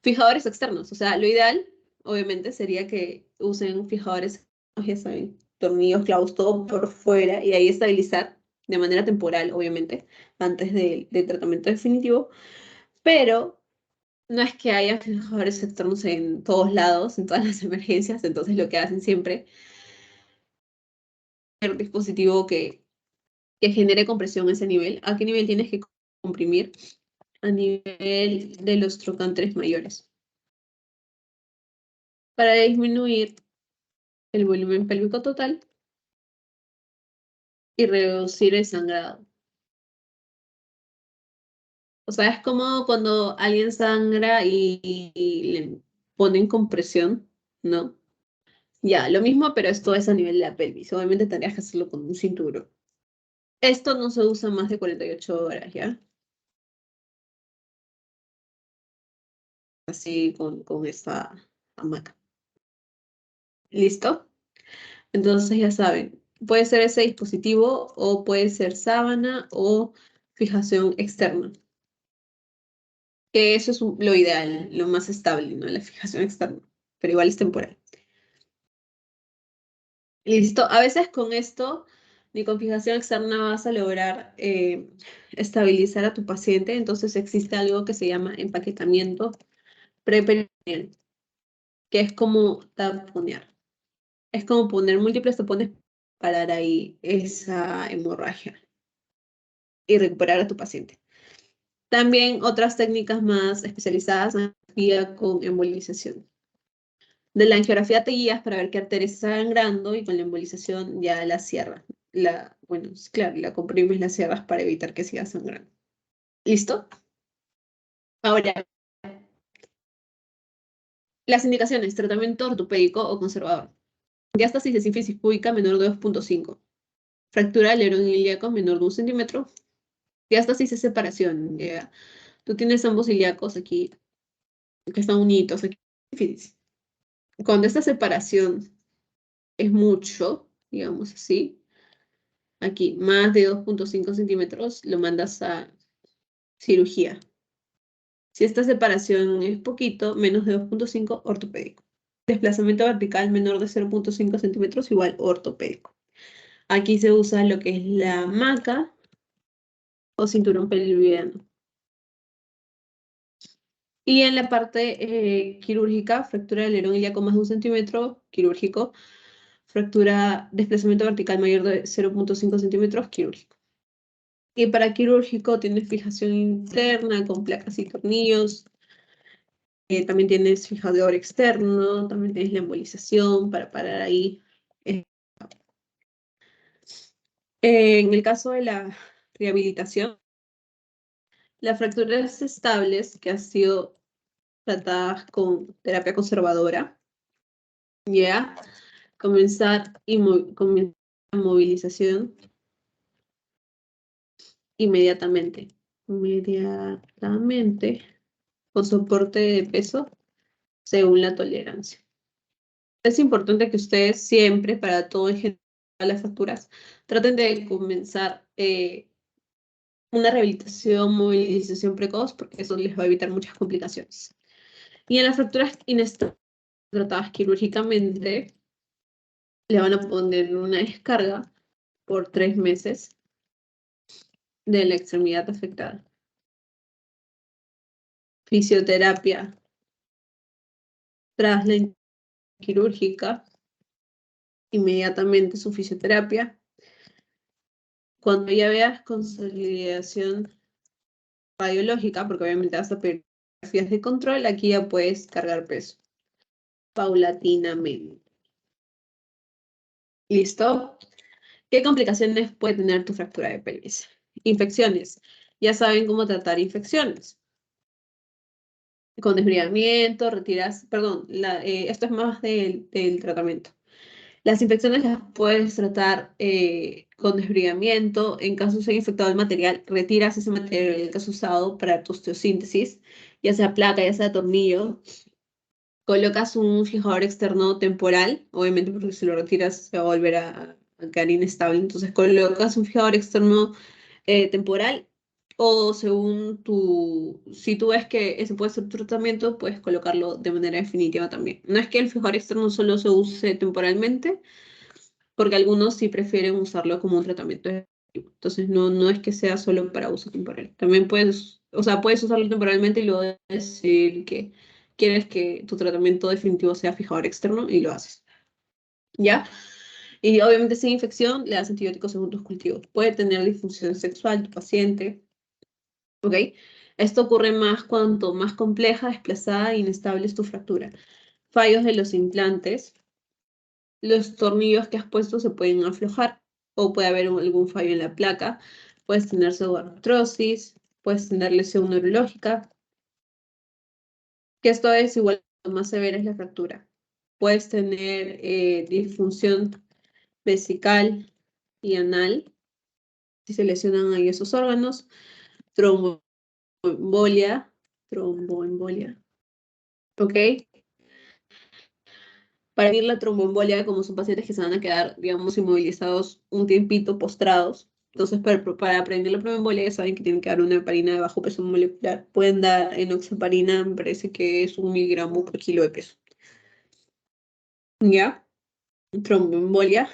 Fijadores externos. O sea, lo ideal, obviamente, sería que usen fijadores, ya saben, tornillos, clavos, todo por fuera y ahí estabilizar de manera temporal, obviamente, antes del tratamiento definitivo. Pero no es que haya fijadores externos en todos lados, en todas las emergencias, entonces lo que hacen siempre es un dispositivo que genere compresión a ese nivel. ¿A qué nivel tienes que comprimir? A nivel de los trocánteres mayores. Para disminuir el volumen pélvico total y reducir el sangrado. O sea, es como cuando alguien sangra y le ponen compresión, ¿no? Ya, lo mismo, pero esto es a nivel de la pelvis. Obviamente tendrías que hacerlo con un cinturón. Esto no se usa más de 48 horas, ¿ya? Así con esta hamaca. ¿Listo? Entonces ya saben, puede ser ese dispositivo o puede ser sábana o fijación externa. Que eso es lo ideal, lo más estable, ¿no? La fijación externa, pero igual es temporal. Listo, a veces con esto, ni con fijación externa vas a lograr estabilizar a tu paciente, entonces existe algo que se llama empaquetamiento preperitoneal, que es como taponear. Es como poner múltiples tapones para parar ahí esa hemorragia y recuperar a tu paciente. También otras técnicas más especializadas en con embolización. De la angiografía te guías para ver qué arterias están sangrando y con la embolización ya la cierras. Bueno, claro, la comprimes, la cierras para evitar que siga sangrando. ¿Listo? Ahora, las indicaciones, tratamiento ortopédico o conservador. Diástasis de sínfisis púbica menor de 2.5. Fractura del alerón ilíaco menor de 1 centímetro. Diástasis es separación. ¿Ya? Tú tienes ambos ilíacos aquí, que están unidos aquí. Cuando esta separación es mucho, digamos así, aquí más de 2.5 centímetros, lo mandas a cirugía. Si esta separación es poquito, menos de 2.5, ortopédico. Desplazamiento vertical menor de 0.5 centímetros, igual ortopédico. Aquí se usa lo que es la hamaca o cinturón pelviano. Y en la parte quirúrgica, fractura del alerón ilíaco más de 1 centímetro, quirúrgico. Fractura, desplazamiento vertical mayor de 0.5 centímetros, quirúrgico. Y para quirúrgico tienes fijación interna con placas y tornillos. También tienes fijador externo, también tienes la embolización para parar ahí. En el caso de la rehabilitación, las fracturas estables que han sido tratadas con terapia conservadora, ya, comenzar la movilización inmediatamente. Inmediatamente, con soporte de peso según la tolerancia. Es importante que ustedes siempre, para todo en general, las fracturas, traten de comenzar una rehabilitación, movilización precoz, porque eso les va a evitar muchas complicaciones. Y en las fracturas inestables tratadas quirúrgicamente, le van a poner una descarga por 3 meses de la extremidad afectada. Fisioterapia tras la quirúrgica, inmediatamente su fisioterapia. Cuando ya veas consolidación radiológica, porque obviamente vas a pedir fotografías de control, aquí ya puedes cargar peso paulatinamente. ¿Listo? ¿Qué complicaciones puede tener tu fractura de pelvis? Infecciones. Ya saben cómo tratar infecciones. Con desbridamiento, retiras, perdón, esto es más del tratamiento. Las infecciones las puedes tratar con desbridamiento. En caso se haya infectado el material, retiras ese material que has usado para tu osteosíntesis, ya sea placa, ya sea tornillo. Colocas un fijador externo temporal, obviamente porque si lo retiras se va a volver a quedar inestable. Entonces colocas un fijador externo temporal o según si tú ves que ese puede ser tu tratamiento, puedes colocarlo de manera definitiva también. No es que el fijador externo solo se use temporalmente, porque algunos sí prefieren usarlo como un tratamiento definitivo. Entonces no es que sea solo para uso temporal. También puedes, o sea, puedes usarlo temporalmente y luego decir que quieres que tu tratamiento definitivo sea fijador externo y lo haces. ¿Ya? Y obviamente sin infección le das antibióticos según tus cultivos. Puede tener disfunción sexual tu paciente, ¿ok? Esto ocurre más cuanto más compleja, desplazada e inestable es tu fractura. Fallos de los implantes. Los tornillos que has puesto se pueden aflojar o puede haber algún fallo en la placa. Puedes tener pseudoartrosis, puedes tener lesión neurológica, que esto es igual, lo más severa es la fractura. Puedes tener disfunción vesical y anal, si se lesionan ahí esos órganos, tromboembolia, ¿ok? Para medir la tromboembolia, como son pacientes que se van a quedar, digamos, inmovilizados un tiempito, postrados. Entonces, para prevenir la tromboembolia, ya saben que tienen que dar una heparina de bajo peso molecular. Pueden dar enoxaparina, me parece que es 1 miligramo por kilo de peso. ¿Ya? Tromboembolia.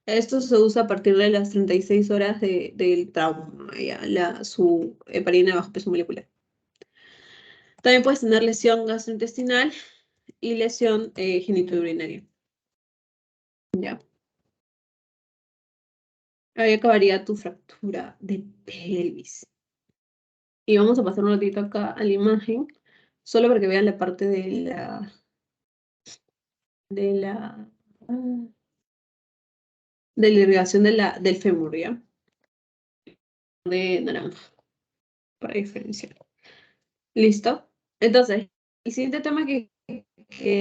Esto se usa a partir de las 36 horas del trauma, ya, su heparina de bajo peso molecular. También puedes tener lesión gastrointestinal y lesión genitourinaria. ¿Ya? Ahí acabaría tu fractura de pelvis. Y vamos a pasar un ratito acá a la imagen, solo para que vean la parte de la, de la irrigación del fémur, ¿ya? De naranja, para diferenciar. ¿Listo? Entonces, el siguiente tema que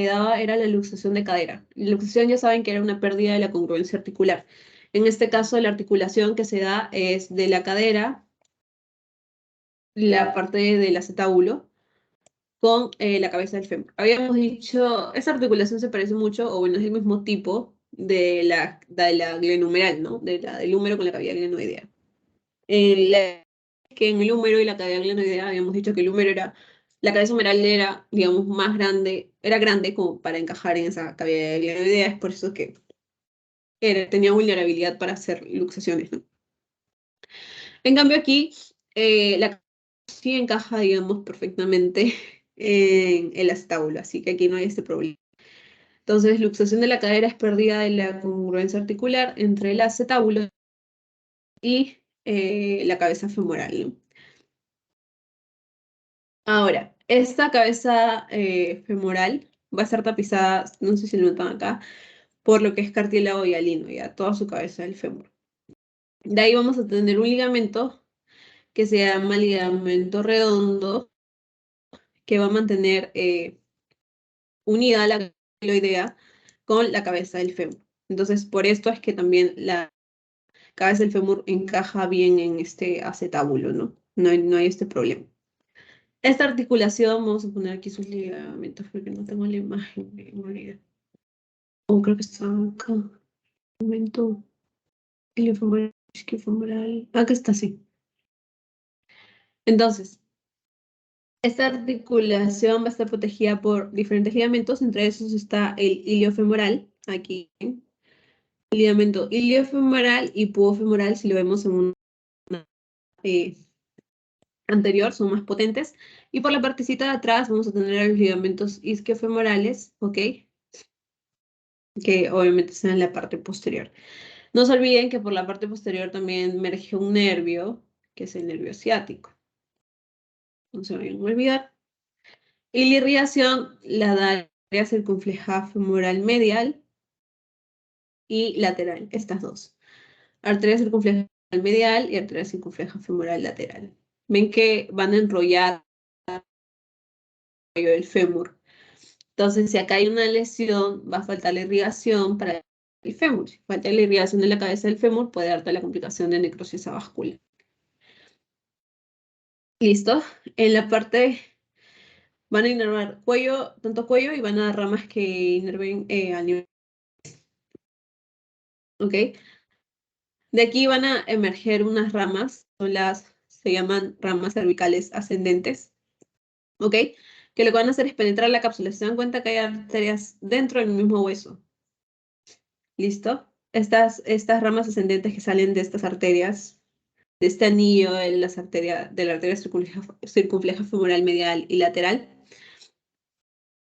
daba era la luxación de cadera. La luxación ya saben que era una pérdida de la congruencia articular. En este caso, la articulación que se da es de la cadera, la parte del acetábulo, con la cabeza del fémur. Habíamos dicho, esa articulación se parece mucho, o bueno, es el mismo tipo de la glenohumeral, ¿no? Del húmero con la cavidad glenoidea. Que en el húmero y la cavidad glenoidea habíamos dicho que la cabeza humeral era, digamos, más grande, era grande como para encajar en esa cavidad glenoidea, es por eso que tenía vulnerabilidad para hacer luxaciones, ¿no? En cambio aquí, la sí encaja, digamos, perfectamente en el acetábulo, así que aquí no hay este problema. Entonces, luxación de la cadera es pérdida de la congruencia articular entre el acetábulo y la cabeza femoral, ¿no? Ahora, esta cabeza femoral va a estar tapizada, no sé si lo notan acá, por lo que es cartílago hialino, ya toda su cabeza del fémur. De ahí vamos a tener un ligamento que se llama ligamento redondo, que va a mantener unida la idea con la cabeza del fémur. Entonces, por esto es que también la cabeza del fémur encaja bien en este acetábulo, ¿no? No hay este problema. Esta articulación, vamos a poner aquí sus ligamentos porque no tengo la imagen, me olvidé. Oh, creo que está acá. Momento. Iliofemoral, isquiofemoral. Acá está, sí. Entonces, esta articulación va a estar protegida por diferentes ligamentos, entre esos está el iliofemoral, aquí, el ligamento iliofemoral y pubofemoral, si lo vemos en una eh, anterior, son más potentes, y por la partecita de atrás vamos a tener los ligamentos isquiofemorales, ¿ok? Que obviamente están en la parte posterior. No se olviden que por la parte posterior también emerge un nervio, que es el nervio ciático. no se vayan a olvidar. Y la irrigación la da área circunfleja femoral medial y lateral, estas dos. Arteria circunfleja femoral medial y arteria circunfleja femoral lateral. Ven que van a enrollar el fémur. Entonces, si acá hay una lesión, va a faltar la irrigación para el fémur. Si falta la irrigación de la cabeza del fémur, puede darte la complicación de necrosis avascular. ¿Listo? En la parte van a inervar cuello, tanto cuello, y van a dar ramas que inerven al nivel. ¿Ok? De aquí van a emerger unas ramas, se llaman ramas cervicales ascendentes. ¿Ok? Que lo que van a hacer es penetrar la cápsula. Se dan cuenta que hay arterias dentro del mismo hueso. ¿Listo? Estas ramas ascendentes que salen de estas arterias, de este anillo de la arteria circunfleja femoral medial y lateral,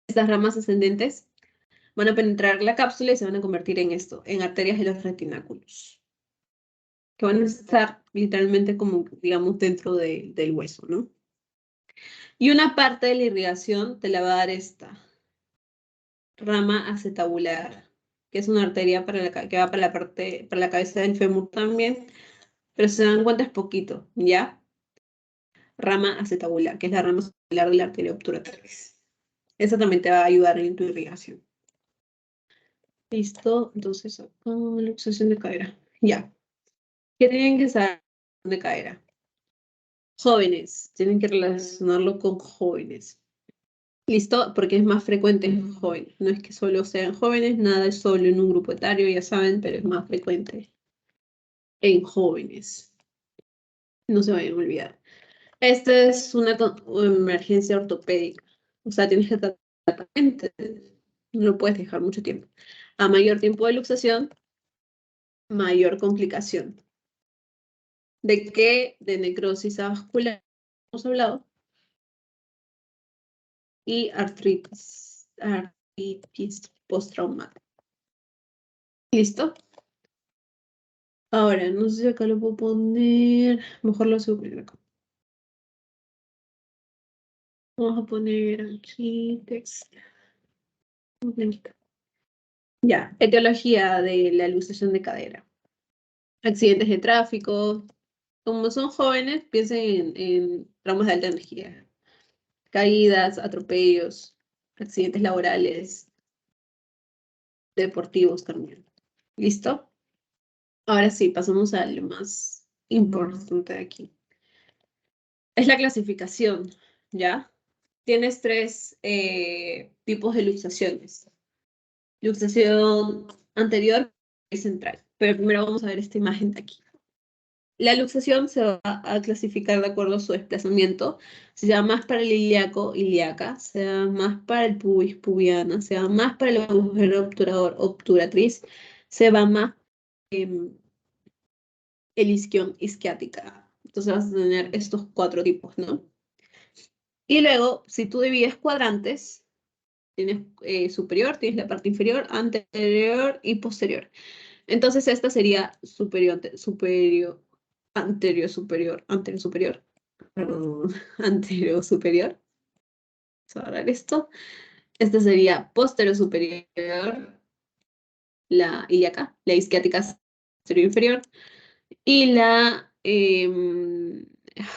estas ramas ascendentes van a penetrar la cápsula y se van a convertir en esto, en arterias de los retináculos, que van a estar literalmente como, digamos, dentro del hueso, ¿no? Y una parte de la irrigación te la va a dar esta rama acetabular, que es una arteria que va para la cabeza del fémur también, pero si se dan cuenta es poquito, ¿ya? Rama acetabular, que es la rama acetabular de la arteria obturatriz. Esa también te va a ayudar en tu irrigación. Listo, entonces acá, luxación de cadera. Ya. ¿Qué tienen que saber de cadera? Jóvenes, tienen que relacionarlo con jóvenes. ¿Listo? Porque es más frecuente en jóvenes. No es que solo sean jóvenes, nada es solo en un grupo etario, ya saben, pero es más frecuente en jóvenes. No se vayan a olvidar. Esta es una emergencia ortopédica. O sea, tienes que tratar no lo puedes dejar mucho tiempo. A mayor tiempo de luxación, mayor complicación. ¿De qué? De necrosis vascular, hemos hablado, y artritis postraumática. ¿Listo? Ahora, no sé si acá lo puedo poner, mejor lo subo acá. Vamos a poner aquí texto. Ya, etiología de la luxación de cadera. Accidentes de tráfico. Como son jóvenes, piensen en traumas de alta energía. Caídas, atropellos, accidentes laborales, deportivos también. ¿Listo? Ahora sí, pasamos a lo más importante de aquí. Es la clasificación, ¿ya? Tienes tres tipos de luxaciones. Luxación anterior y central. Pero primero vamos a ver esta imagen de aquí. La luxación se va a clasificar de acuerdo a su desplazamiento. Se llama más para el ilíaco, ilíaca, se llama más para el pubis, pubiana, se llama más para el agujero obturador, obturatriz, se va más el isquión, isquiática. Entonces vas a tener estos cuatro tipos, ¿no? Y luego, si tú divides cuadrantes, tienes superior, tienes la parte inferior, anterior y posterior. Entonces esta sería superior, superior, anterior, superior, perdón, anterior, superior. Vamos a ver esto. Esta sería posterior superior, la ilíaca, la isquiática posterior inferior, y la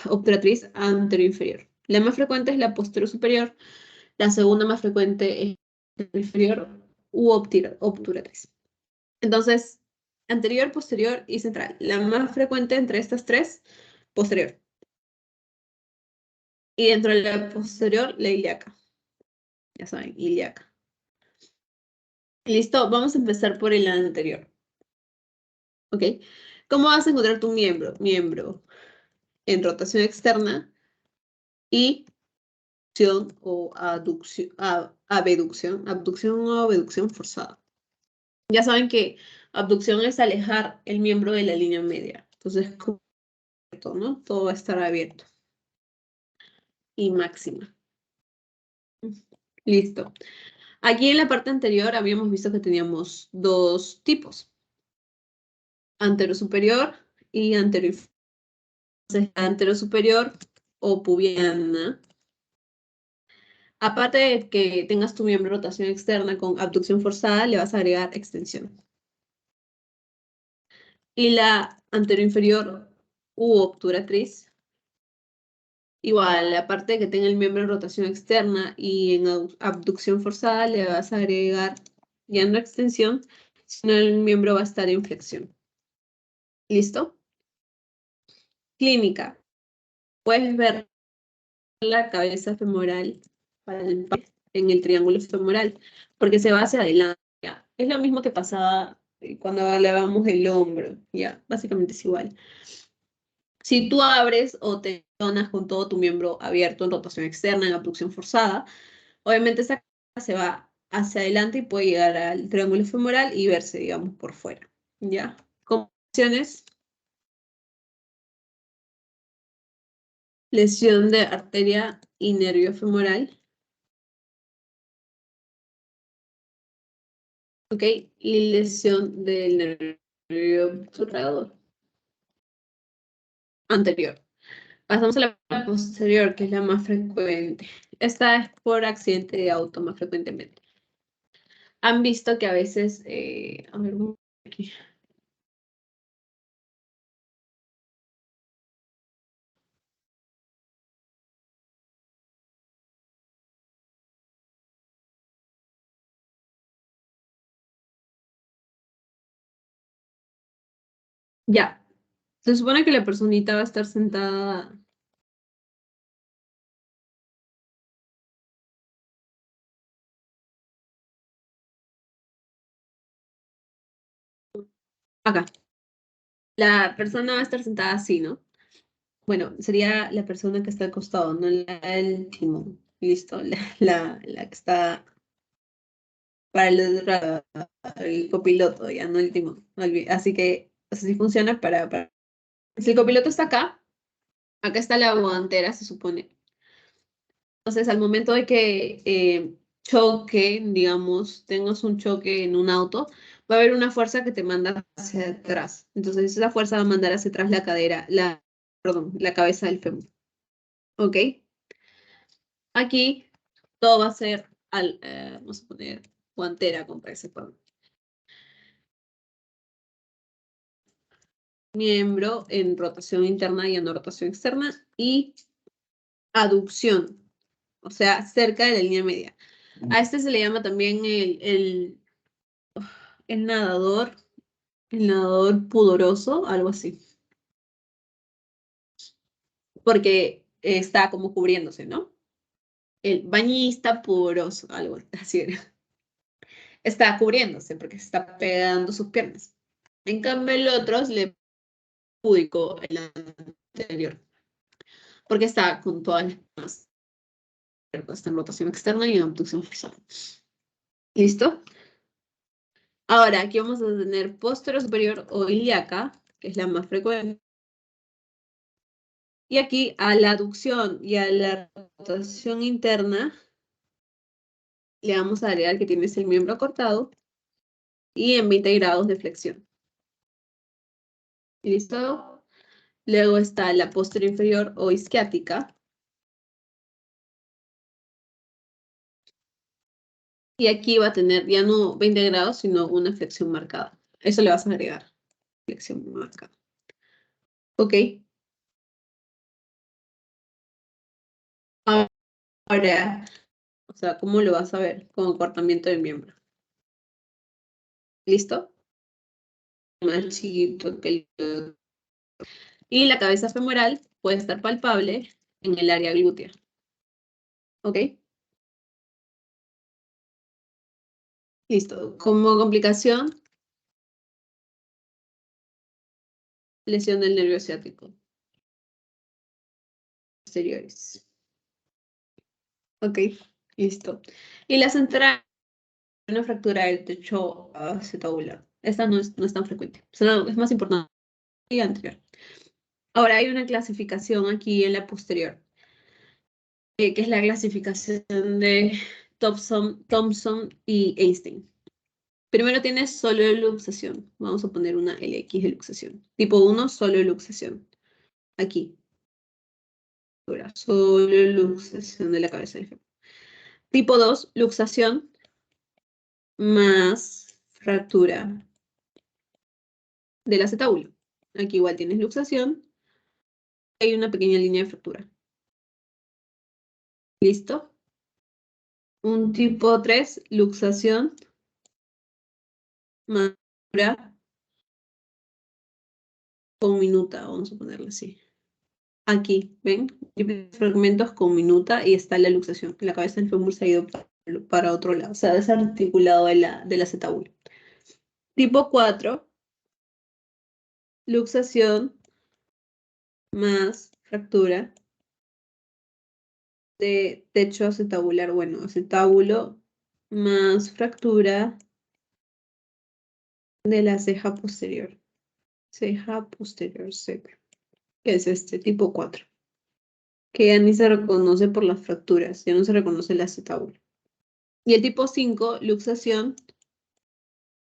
obturatriz anterior inferior. La más frecuente es la posterior superior, la segunda más frecuente es la inferior u obturatriz. Entonces, anterior, posterior y central. La más frecuente entre estas tres, posterior. Y dentro de la posterior, la ilíaca. Ya saben, ilíaca. Listo, vamos a empezar por el anterior. ¿Ok? ¿Cómo vas a encontrar tu miembro? Miembro en rotación externa y abducción o abducción o abducción forzada. Ya saben que abducción es alejar el miembro de la línea media. Entonces, ¿no? Todo va a estar abierto. Y máxima. Listo. Aquí en la parte anterior habíamos visto que teníamos dos tipos. Antero superior y antero inferior. Entonces, antero superior o pubiana. Aparte de que tengas tu miembro de rotación externa con abducción forzada, le vas a agregar extensión. Y la anteroinferior u obturatriz, igual, aparte de que tenga el miembro en rotación externa y en abducción forzada, le vas a agregar ya no extensión, sino el miembro va a estar en flexión. ¿Listo? Clínica. Puedes ver la cabeza femoral en el triángulo femoral, porque se va hacia adelante. ¿Ya? Es lo mismo que pasaba cuando hablábamos del hombro, ya, básicamente es igual. Si tú abres o te donas con todo tu miembro abierto en rotación externa, en abducción forzada, obviamente esa cabeza se va hacia adelante y puede llegar al triángulo femoral y verse, digamos, por fuera, ¿ya? Complicaciones, lesión de arteria y nervio femoral. ¿Ok? Y lesión del nervio obturador anterior. Pasamos a la posterior, que es la más frecuente. Esta es por accidente de auto más frecuentemente. Han visto que a veces, a ver, aquí. Ya, se supone que la personita va a estar sentada. Acá. La persona va a estar sentada así, ¿no? Bueno, sería la persona que está al costado, no la del timón. Listo, la que está para el copiloto, ya no el timón. Así que así funciona Si el copiloto está acá está la guantera, se supone. Entonces, al momento de que choque, digamos, tengas un choque en un auto, va a haber una fuerza que te manda hacia atrás. Entonces, esa fuerza va a mandar hacia atrás la cadera, perdón, la cabeza del fémur. ¿Ok? Aquí todo va a ser, vamos a poner guantera, con ese miembro en rotación interna y en rotación externa y aducción, o sea, cerca de la línea media. A este se le llama también el nadador, el nadador pudoroso, algo así, porque está como cubriéndose, ¿no? El bañista pudoroso, algo así era. Está cubriéndose porque se está pegando sus piernas. En cambio, el otro es le púdico, el anterior, porque está con todas las piernas, está en rotación externa y en abducción forzada. ¿Listo? Ahora, aquí vamos a tener posterior superior o ilíaca, que es la más frecuente. Y aquí a la aducción y a la rotación interna le vamos a agregar que tienes el miembro cortado y en 20 grados de flexión. ¿Listo? Luego está la posterior inferior o isquiática. Y aquí va a tener ya no 20 grados, sino una flexión marcada. Eso le vas a agregar. Flexión marcada. ¿Ok? Ahora, o sea, ¿cómo lo vas a ver? Con acortamiento del miembro. ¿Listo? Más chiquito que el... Y la cabeza femoral puede estar palpable en el área glútea. ¿Ok? Listo. Como complicación, lesión del nervio ciático posteriores. ¿Ok? Listo. Y la central, una fractura del techo acetabular. Esta no es tan frecuente. Es más importante que la anterior. Ahora hay una clasificación aquí en la posterior, que es la clasificación de Thompson y Einstein. Primero tienes solo luxación. Vamos a poner una LX de luxación. Tipo 1, solo luxación. Aquí. solo luxación de la cabeza del fémur. Tipo 2, luxación más fractura del acetábulo. Aquí igual tienes luxación. Hay una pequeña línea de fractura. ¿Listo? Un tipo 3, luxación más fractura con minuta, vamos a ponerle así. Aquí, ¿ven? Fragmentos con minuta y está la luxación. La cabeza del fémur se ha ido para otro lado, se ha desarticulado del acetábulo. Tipo 4, luxación más fractura de techo acetabular, bueno, acetábulo más fractura de la ceja posterior. Ceja posterior seca, que es este tipo 4, que ya ni se reconoce por las fracturas, ya no se reconoce el acetábulo. Y el tipo 5, luxación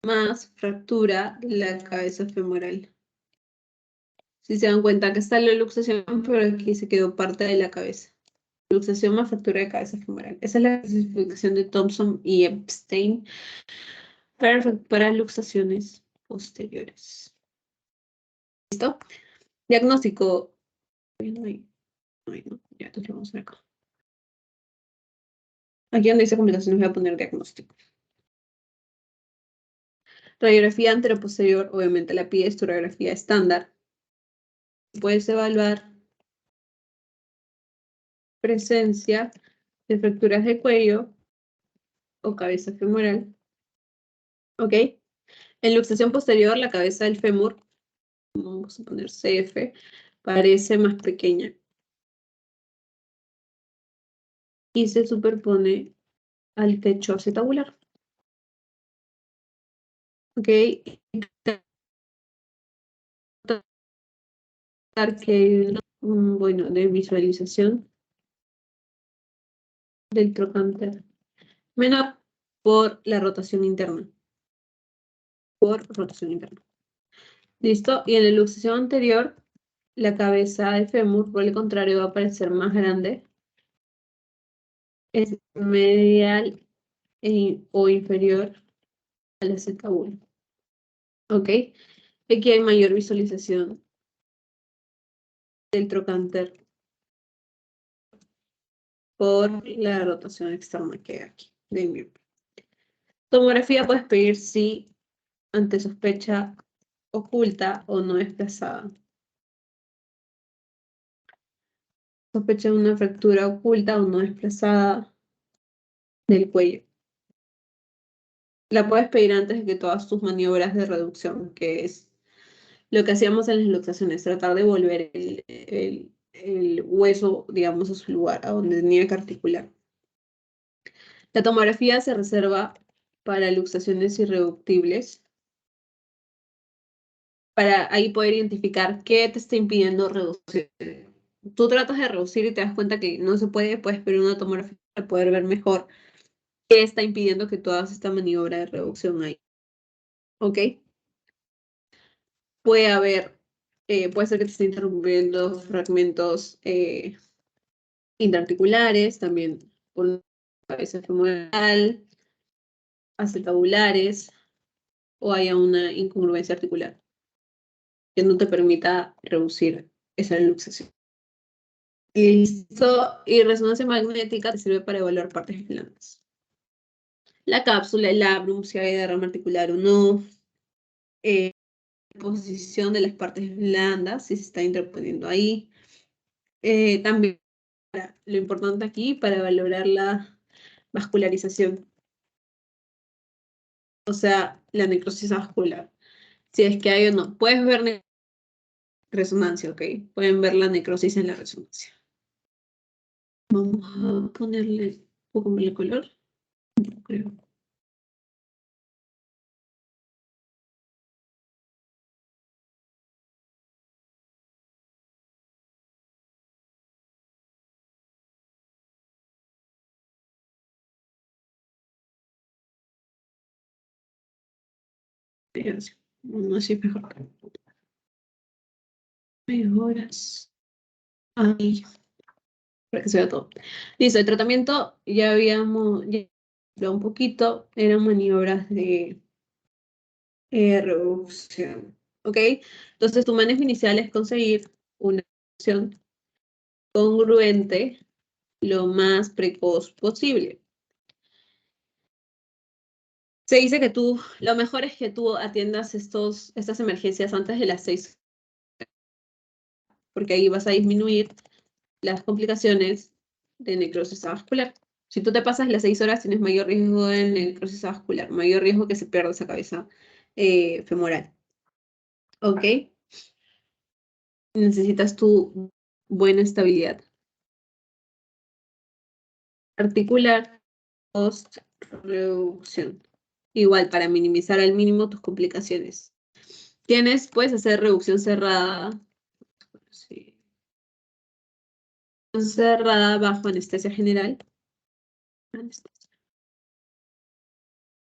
más fractura de la cabeza femoral. Si se dan cuenta que está la luxación, pero aquí se quedó parte de la cabeza. Luxación más fractura de cabeza femoral. Esa es la clasificación de Thompson y Epstein para luxaciones posteriores. ¿Listo? Diagnóstico. No, ya, entonces lo vamos a ver acá. Aquí donde dice complicaciones voy a poner diagnóstico. Radiografía anteroposterior, obviamente la pides tu radiografía estándar. Puedes evaluar presencia de fracturas de cuello o cabeza femoral. ¿Ok? En luxación posterior, la cabeza del fémur, vamos a poner CF, parece más pequeña y se superpone al techo acetabular. ¿Ok? Que bueno, de visualización del trocánter menor por la rotación interna. Por rotación interna. ¿Listo? Y en la luxación anterior, la cabeza del fémur, por el contrario, va a parecer más grande. Es medial o inferior al acetábulo. ¿Ok? Aquí hay mayor visualización del trocánter por la rotación externa que hay aquí del miembro. Tomografía puedes pedir si ante sospecha oculta o no desplazada. Sospecha de una fractura oculta o no desplazada del cuello. La puedes pedir antes de que todas tus maniobras de reducción, que es lo que hacíamos en las luxaciones, tratar de volver el hueso, digamos, a su lugar, a donde tenía que articular. La tomografía se reserva para luxaciones irreductibles, para ahí poder identificar qué te está impidiendo reducir. Tú tratas de reducir y te das cuenta que no se puede, puedes pedir una tomografía para poder ver mejor qué está impidiendo que tú hagas esta maniobra de reducción ahí. ¿Ok? Puede haber, puede ser que te esté interrumpiendo fragmentos interarticulares, también por cabeza femoral, acetabulares, o haya una incongruencia articular que no te permita reducir esa luxación. Listo. Y resonancia magnética te sirve para evaluar partes blandas. La cápsula, el labrum, si hay derrame articular o no. Posición de las partes blandas, si se está interponiendo ahí. También lo importante aquí para valorar la vascularización. O sea, la necrosis vascular. Si es que hay o no. Puedes ver resonancia, ¿ok? Pueden ver la necrosis en la resonancia. Vamos a ponerle un poco más de color. No creo. No, así mejor. Mejoras. Ahí. para que se vea todo. Listo, el tratamiento ya habíamos ya hablado un poquito, eran maniobras de reducción, ¿ok? Entonces tu manejo inicial es conseguir una reducción congruente lo más precoz posible. Se dice que lo mejor es que tú atiendas estas emergencias antes de las 6, porque ahí vas a disminuir las complicaciones de necrosis vascular. Si tú te pasas las 6 horas, tienes mayor riesgo de necrosis vascular, mayor riesgo que se pierda esa cabeza femoral. ¿Ok? Necesitas tu buena estabilidad articular post-reducción. Igual, para minimizar al mínimo tus complicaciones. Puedes hacer reducción cerrada. Sí. Cerrada bajo anestesia general.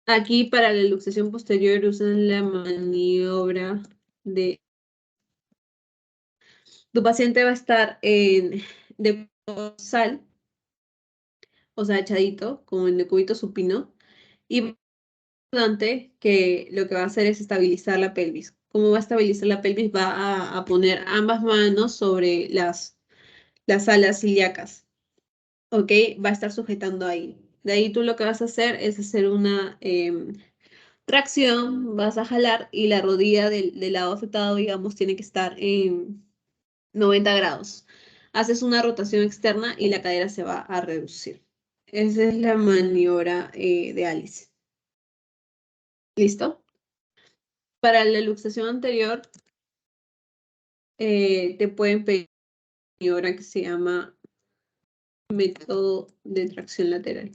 Aquí para la luxación posterior usan la maniobra de... Tu paciente va a estar de sal, o sea, echadito, como en decúbito supino, y importante que lo que va a hacer es estabilizar la pelvis. ¿Cómo va a estabilizar la pelvis? Va a poner ambas manos sobre las alas ilíacas, ¿ok? Va a estar sujetando ahí. De ahí tú lo que vas a hacer es hacer una tracción, vas a jalar y la rodilla del lado afectado, digamos, tiene que estar en 90 grados. Haces una rotación externa y la cadera se va a reducir. Esa es la maniobra de Alice. ¿Listo? Para la luxación anterior, te pueden pedir una maniobra que se llama método de tracción lateral,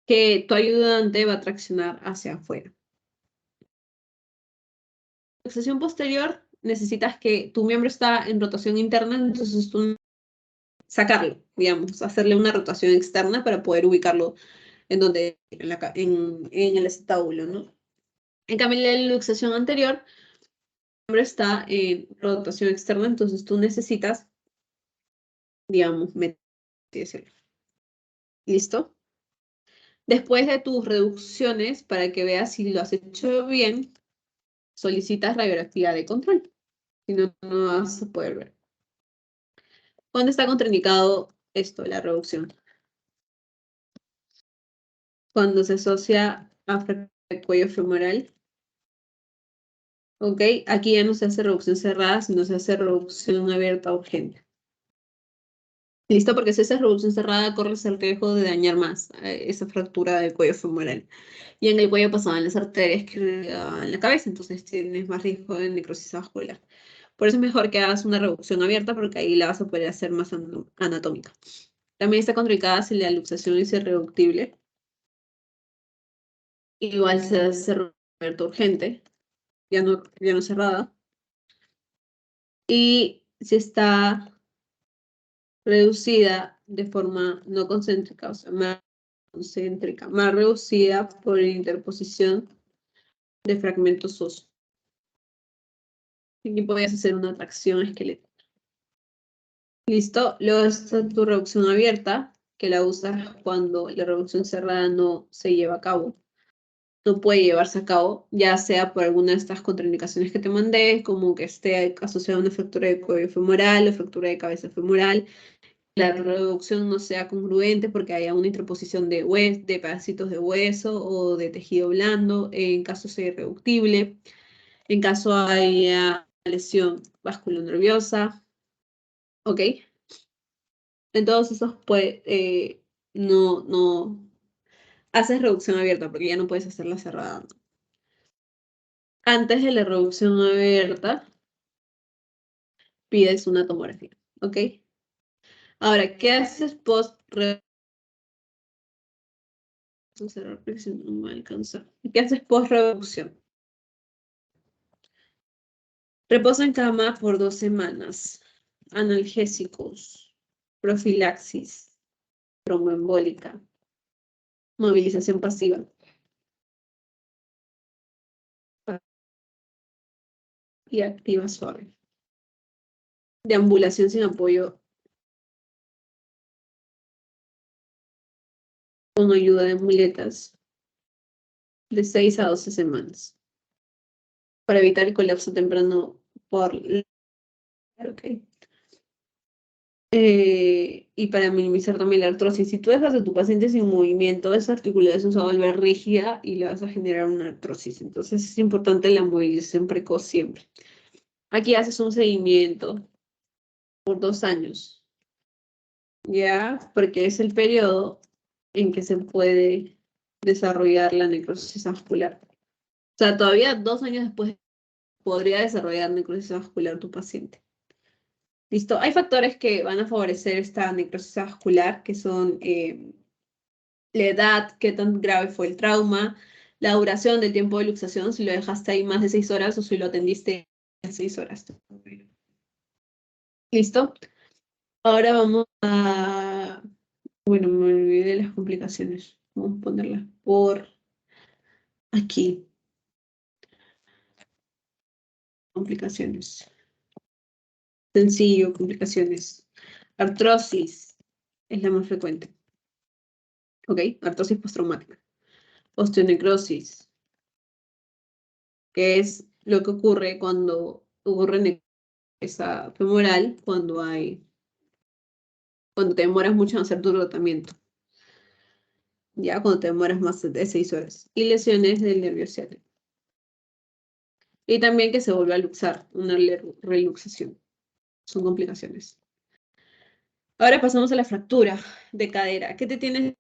que tu ayudante va a traccionar hacia afuera. Luxación posterior, necesitas que tu miembro está en rotación interna, entonces tú sacarlo, digamos, hacerle una rotación externa para poder ubicarlo en el acetábulo, ¿no? En cambio, en la luxación anterior, el miembro está en rotación externa, entonces tú necesitas, digamos, decirlo. ¿Listo? Después de tus reducciones, para que veas si lo has hecho bien, solicitas radiografía de control. Si no, no vas a poder ver. ¿Cuándo está contraindicado esto, la reducción? Cuando se asocia a fractura del cuello femoral. ¿Ok? Aquí ya no se hace reducción cerrada, sino se hace reducción abierta urgente. ¿Listo? Porque si haces reducción cerrada, corres el riesgo de dañar más esa fractura del cuello femoral. Y en el cuello pasaban las arterias que en la cabeza, entonces tienes más riesgo de necrosis vascular. Por eso es mejor que hagas una reducción abierta, porque ahí la vas a poder hacer más anatómica. También está contraindicada si la luxación es irreductible. Igual se hace reducción abierta urgente, ya no cerrada. Y si está reducida de forma no concéntrica, o sea, más concéntrica, más reducida por interposición de fragmentos óseos. Aquí podías hacer una tracción esquelética. Listo, luego está tu reducción abierta, que la usas cuando la reducción cerrada no se lleva a cabo. No puede llevarse a cabo, ya sea por alguna de estas contraindicaciones que te mandé, como que esté asociada a una fractura de cuello femoral o fractura de cabeza femoral, la reducción no sea congruente porque haya una interposición de pedacitos de hueso o de tejido blando, en caso sea irreductible, en caso haya lesión vasculonerviosa, ¿ok? En todos esos no haces reducción abierta porque ya no puedes hacerla cerrada, ¿no? Antes de la reducción abierta, pides una tomografía, ¿ok? Ahora, ¿qué haces post-reducción? No me alcanza. ¿Qué haces post-reducción? Reposa en cama por 2 semanas. Analgésicos, profilaxis, tromboembólica, movilización pasiva y activa suave. Deambulación sin apoyo con ayuda de muletas de 6 a 12 semanas para evitar el colapso temprano por... Ok. Y para minimizar también la artrosis. Si tú dejas a tu paciente sin movimiento, esa articulación se va a volver rígida y le vas a generar una artrosis. Entonces es importante la movilización precoz siempre. Aquí haces un seguimiento por 2 años, ¿ya? Porque es el periodo en que se puede desarrollar la necrosis vascular. O sea, todavía 2 años después podría desarrollar necrosis vascular tu paciente. ¿Listo? Hay factores que van a favorecer esta necrosis vascular, que son la edad, qué tan grave fue el trauma, la duración del tiempo de luxación, si lo dejaste ahí más de 6 horas o si lo atendiste 6 horas. ¿Listo? Ahora vamos a... Bueno, me olvidé de las complicaciones. Vamos a ponerlas por aquí. Complicaciones. Sencillo, complicaciones. Artrosis es la más frecuente. ¿Ok? Artrosis postraumática. Osteonecrosis, que es lo que ocurre cuando ocurre necrosis femoral, cuando te demoras mucho en hacer tu tratamiamiento. Ya, cuando te demoras más de 6 horas. Y lesiones del nervio ciático. Y también que se vuelva a luxar, una reluxación. Son complicaciones. Ahora pasamos a la fractura de cadera. ¿Qué te tienes,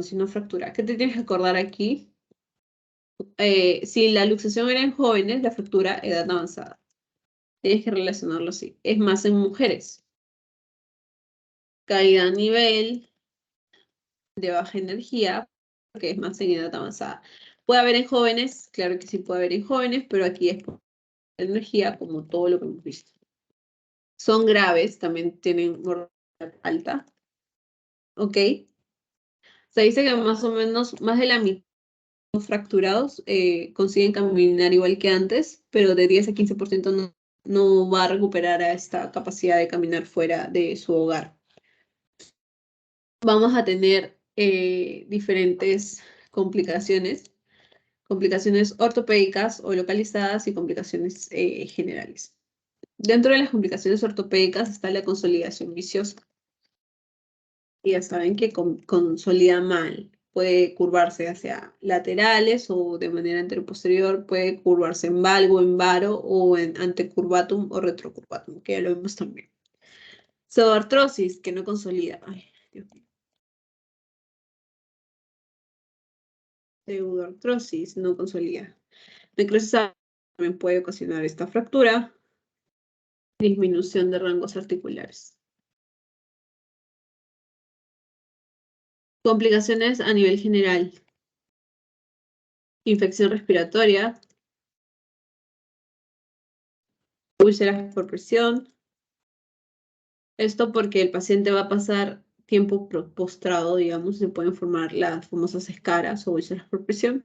si no fractura? ¿Qué te tienes que acordar aquí? Si la luxación era en jóvenes, la fractura edad avanzada. Tienes que relacionarlo así. Es más en mujeres. Caída a nivel de baja energía, porque es más en edad avanzada. ¿Puede haber en jóvenes? Claro que sí puede haber en jóvenes, pero aquí es por energía, como todo lo que hemos visto. Son graves, también tienen mortalidad alta. ¿Ok? Se dice que más o menos más de la mitad de los fracturados consiguen caminar igual que antes, pero de 10 a 15% no va a recuperar a esta capacidad de caminar fuera de su hogar. Vamos a tener diferentes complicaciones ortopédicas o localizadas y complicaciones generales. Dentro de las complicaciones ortopédicas está la consolidación viciosa. Y ya saben que consolida mal. Puede curvarse hacia laterales o de manera anteroposterior, puede curvarse en valgo, en varo o en antecurvatum o retrocurvatum, que ya lo vimos también. Pseudoartrosis, que no consolida. Ay, Dios mío. Pseudoartrosis, no consolida. Necrosis también puede ocasionar esta fractura. Disminución de rangos articulares. Complicaciones a nivel general. Infección respiratoria. Úlceras por presión. Esto porque el paciente va a pasar tiempo postrado, digamos, se pueden formar las famosas escaras o úlceras por presión.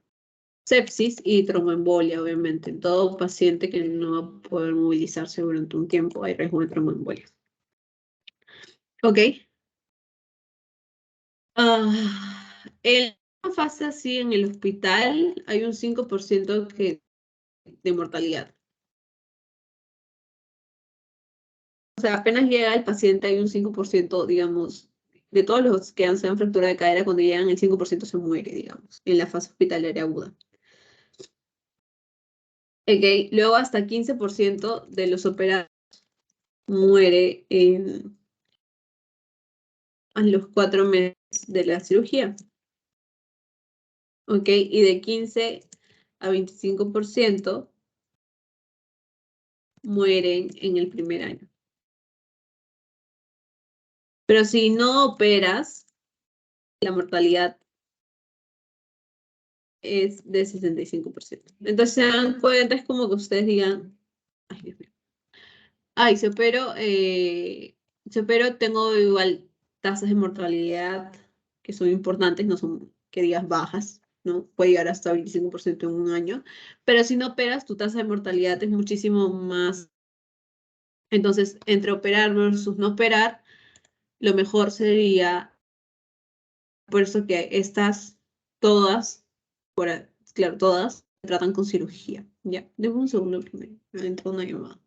Sepsis y tromboembolia, obviamente. En todo paciente que no va a poder movilizarse durante un tiempo hay riesgo de tromboembolia. ¿Ok? En la fase así en el hospital hay un 5% de mortalidad. O sea, apenas llega el paciente hay un 5%, digamos, de todos los que han sido fractura de cadera, cuando llegan el 5% se muere, digamos, en la fase hospitalaria aguda. Okay. Luego hasta 15% de los operados muere a los 4 meses de la cirugía. Ok, y de 15 a 25% mueren en el primer año. Pero si no operas, la mortalidad es de 65%. Entonces se dan cuenta, es como que ustedes digan, ay, Dios mío. Ay, si opero, tengo igual tasas de mortalidad que son importantes, no son, que digas, bajas, ¿no? Puede llegar hasta 25% en un año, pero si no operas, tu tasa de mortalidad es muchísimo más. Entonces, entre operar versus no operar, lo mejor sería Por eso que estas, todas, claro, todas se tratan con cirugía. Ya, déjame un segundo primero. Me entró una llamada.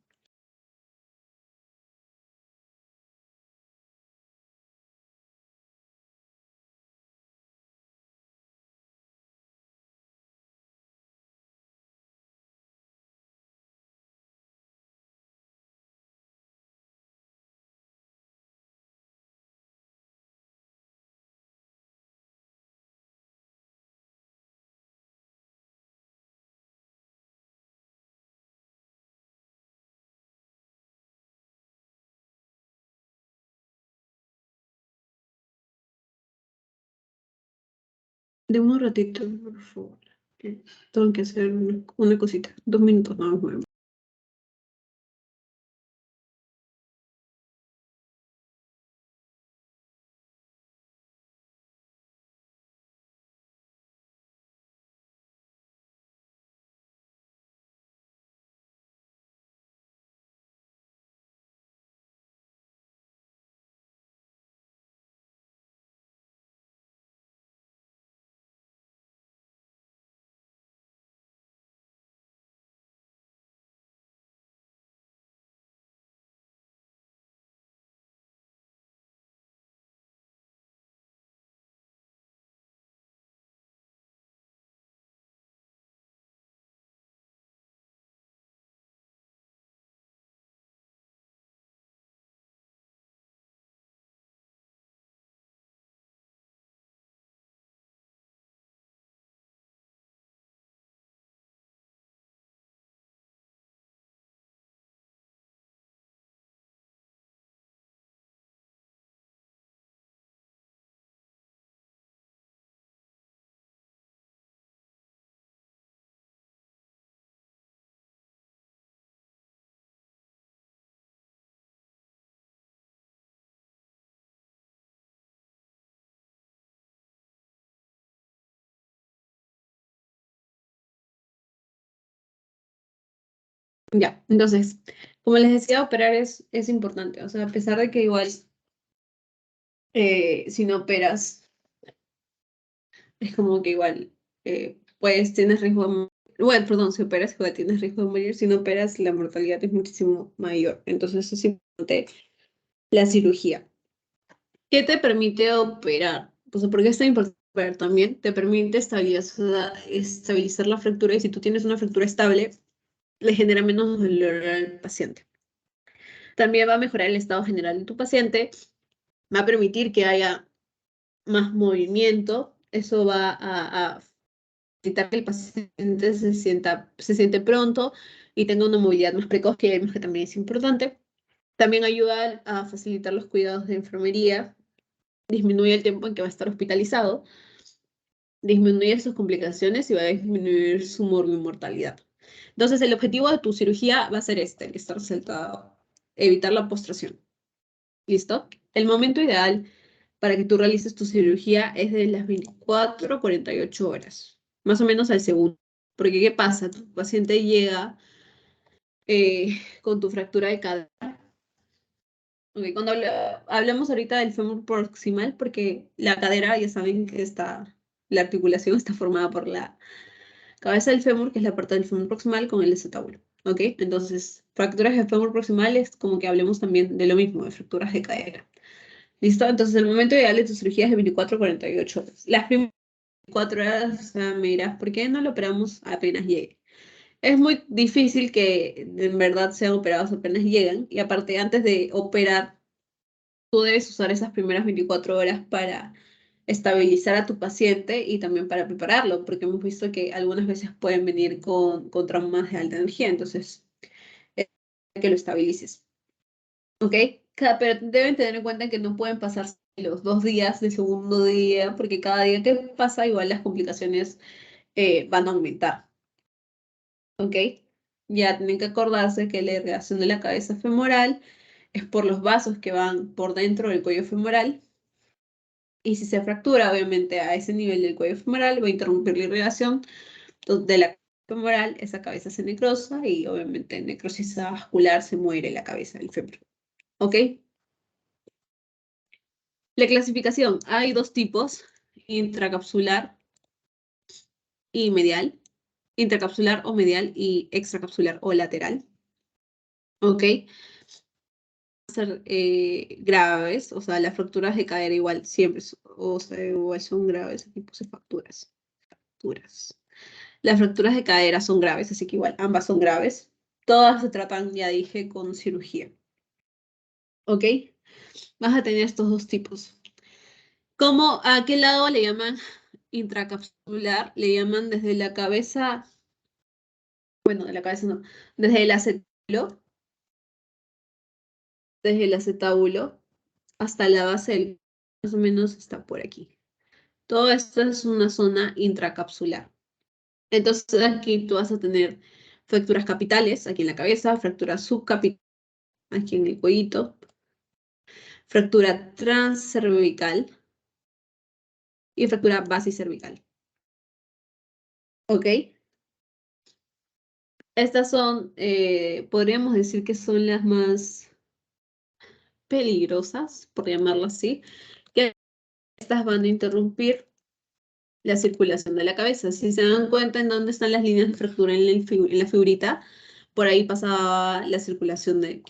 Deme un ratito, por favor. que Tengo que hacer una cosita. 2 minutos, no más. Ya, entonces, como les decía, operar es importante. O sea, a pesar de que igual, si no operas, es como que igual, pues tienes riesgo de bueno, perdón, si operas, igual tienes riesgo de morir. Si no operas, la mortalidad es muchísimo mayor. Entonces, es importante la cirugía. ¿Qué te permite operar? Pues, ¿por qué es tan importante operar también? Te permite estabilizar la fractura y si tú tienes una fractura estable, le genera menos dolor al paciente. También va a mejorar el estado general de tu paciente, va a permitir que haya más movimiento, eso va a facilitar que el paciente se siente pronto y tenga una movilidad más precoz, que vemos que también es importante. También ayuda a facilitar los cuidados de enfermería, disminuye el tiempo en que va a estar hospitalizado, disminuye sus complicaciones y va a disminuir su mortalidad. Entonces, el objetivo de tu cirugía va a ser estar sentado, evitar la postración. ¿Listo? El momento ideal para que tú realices tu cirugía es de las 24 a 48 horas, más o menos al segundo. Porque, ¿qué pasa? Tu paciente llega con tu fractura de cadera. Okay, cuando hablamos ahorita del fémur proximal, porque la cadera, ya saben que la articulación está formada por la cabeza del fémur, que es la parte del fémur proximal, con el acetábulo. ¿Ok? Entonces, fracturas de fémur proximal es como que hablemos también de lo mismo, de fracturas de cadera. ¿Listo? Entonces, el momento ideal de tu cirugía es de 24 a 48 horas. Las primeras 4 horas, o sea, me dirás, ¿por qué no lo operamos apenas llegue? Es muy difícil que en verdad sean operados apenas llegan. Y aparte, antes de operar, tú debes usar esas primeras 24 horas para estabilizar a tu paciente y también para prepararlo, porque hemos visto que algunas veces pueden venir con traumas de alta energía. Entonces, es que lo estabilices. ¿Ok? Pero deben tener en cuenta que no pueden pasar los 2 días del segundo día, porque cada día que pasa, igual las complicaciones van a aumentar. ¿Ok? Ya tienen que acordarse que la irrigación de la cabeza femoral es por los vasos que van por dentro del cuello femoral. Y si se fractura, obviamente, a ese nivel del cuello femoral, va a interrumpir la irrigación de la cabeza femoral, esa cabeza se necrosa y obviamente en necrosis vascular se muere la cabeza del fémur. ¿Ok? La clasificación, hay dos tipos. intracapsular y medial, intracapsular o medial y extracapsular o lateral. ¿Ok? Ser graves, o sea, las fracturas de cadera igual siempre, o sea, igual son graves, aquí puse fracturas. Las fracturas de cadera son graves, así que igual ambas son graves. Todas se tratan, ya dije, con cirugía. ¿Ok? Vas a tener estos dos tipos. ¿Cómo, a qué lado le llaman intracapsular? Le llaman desde la cabeza, bueno, de la cabeza no, desde el acetábulo hasta la base del, más o menos está por aquí. Todo esto es una zona intracapsular. Entonces aquí tú vas a tener fracturas capitales, aquí en la cabeza, fractura subcapital, aquí en el cuellito, fractura transcervical y fractura basicervical. ¿Ok? Estas son, podríamos decir que son las más peligrosas, por llamarlo así, que estas van a interrumpir la circulación de la cabeza. Si se dan cuenta en dónde están las líneas de fractura en la figurita, por ahí pasaba la circulación del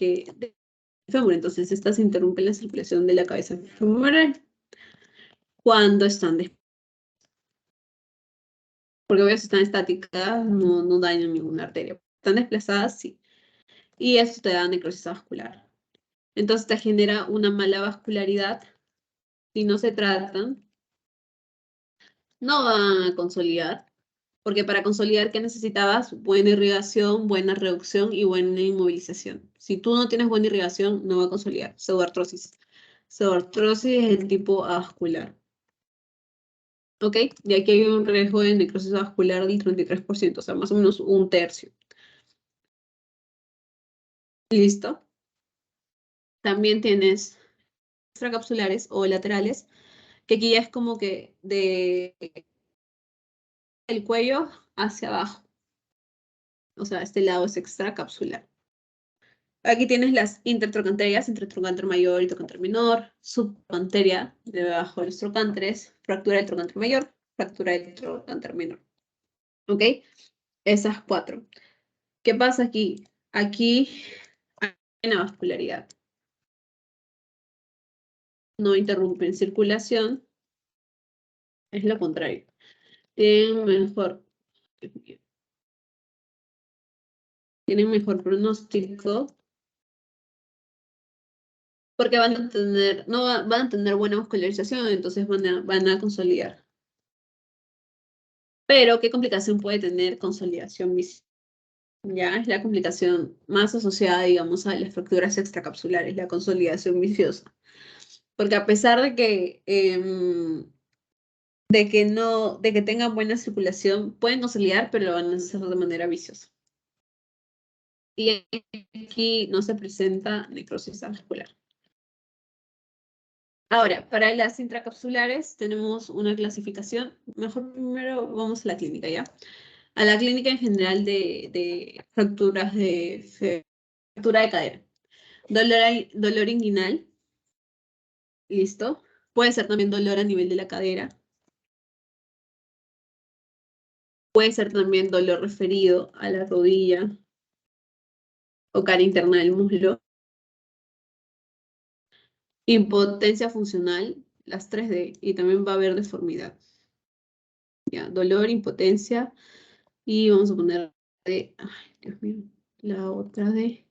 fémur. Entonces, estas interrumpen la circulación de la cabeza femoral cuando están porque obvio si están estáticas, no dañan ninguna arteria. Están desplazadas, sí. Y eso te da necrosis vascular. Entonces te genera una mala vascularidad. Si no se tratan, no van a consolidar. Porque para consolidar, ¿qué necesitabas? Buena irrigación, buena reducción y buena inmovilización. Si tú no tienes buena irrigación, no va a consolidar. Pseudoartrosis. Pseudoartrosis es el tipo avascular. ¿Ok? Y aquí hay un riesgo de necrosis vascular del 33%, o sea, más o menos un tercio. ¿Listo? También tienes extracapsulares o laterales, que aquí ya es como que de el cuello hacia abajo. O sea, este lado es extracapsular. Aquí tienes las intertrocanterias, entre trocánter mayor y trocánter menor, subtrocánteria debajo de los trocánteres, fractura del trocánter mayor, fractura del trocánter menor. ¿Ok? Esas cuatro. ¿Qué pasa aquí? Aquí hay una vascularidad. No interrumpen circulación, es lo contrario. Tienen mejor pronóstico porque van a tener, no van a tener buena muscularización, entonces van a consolidar. Pero, ¿qué complicación puede tener consolidación visible? Ya es la complicación más asociada, digamos, a las fracturas extracapsulares, la consolidación viciosa. Porque a pesar de que tengan buena circulación, pueden consolidar, pero lo van a hacer de manera viciosa. Y aquí no se presenta necrosis vascular. Ahora, para las intracapsulares tenemos una clasificación. Mejor primero vamos a la clínica, ¿ya? A la clínica en general de fracturas fractura de cadera. Dolor inguinal, listo. Puede ser también dolor a nivel de la cadera. Puede ser también dolor referido a la rodilla o cara interna del muslo. Impotencia funcional, las 3D, y también va a haber deformidad. Ya, dolor, impotencia, y vamos a poner ay, Dios mío, la otra de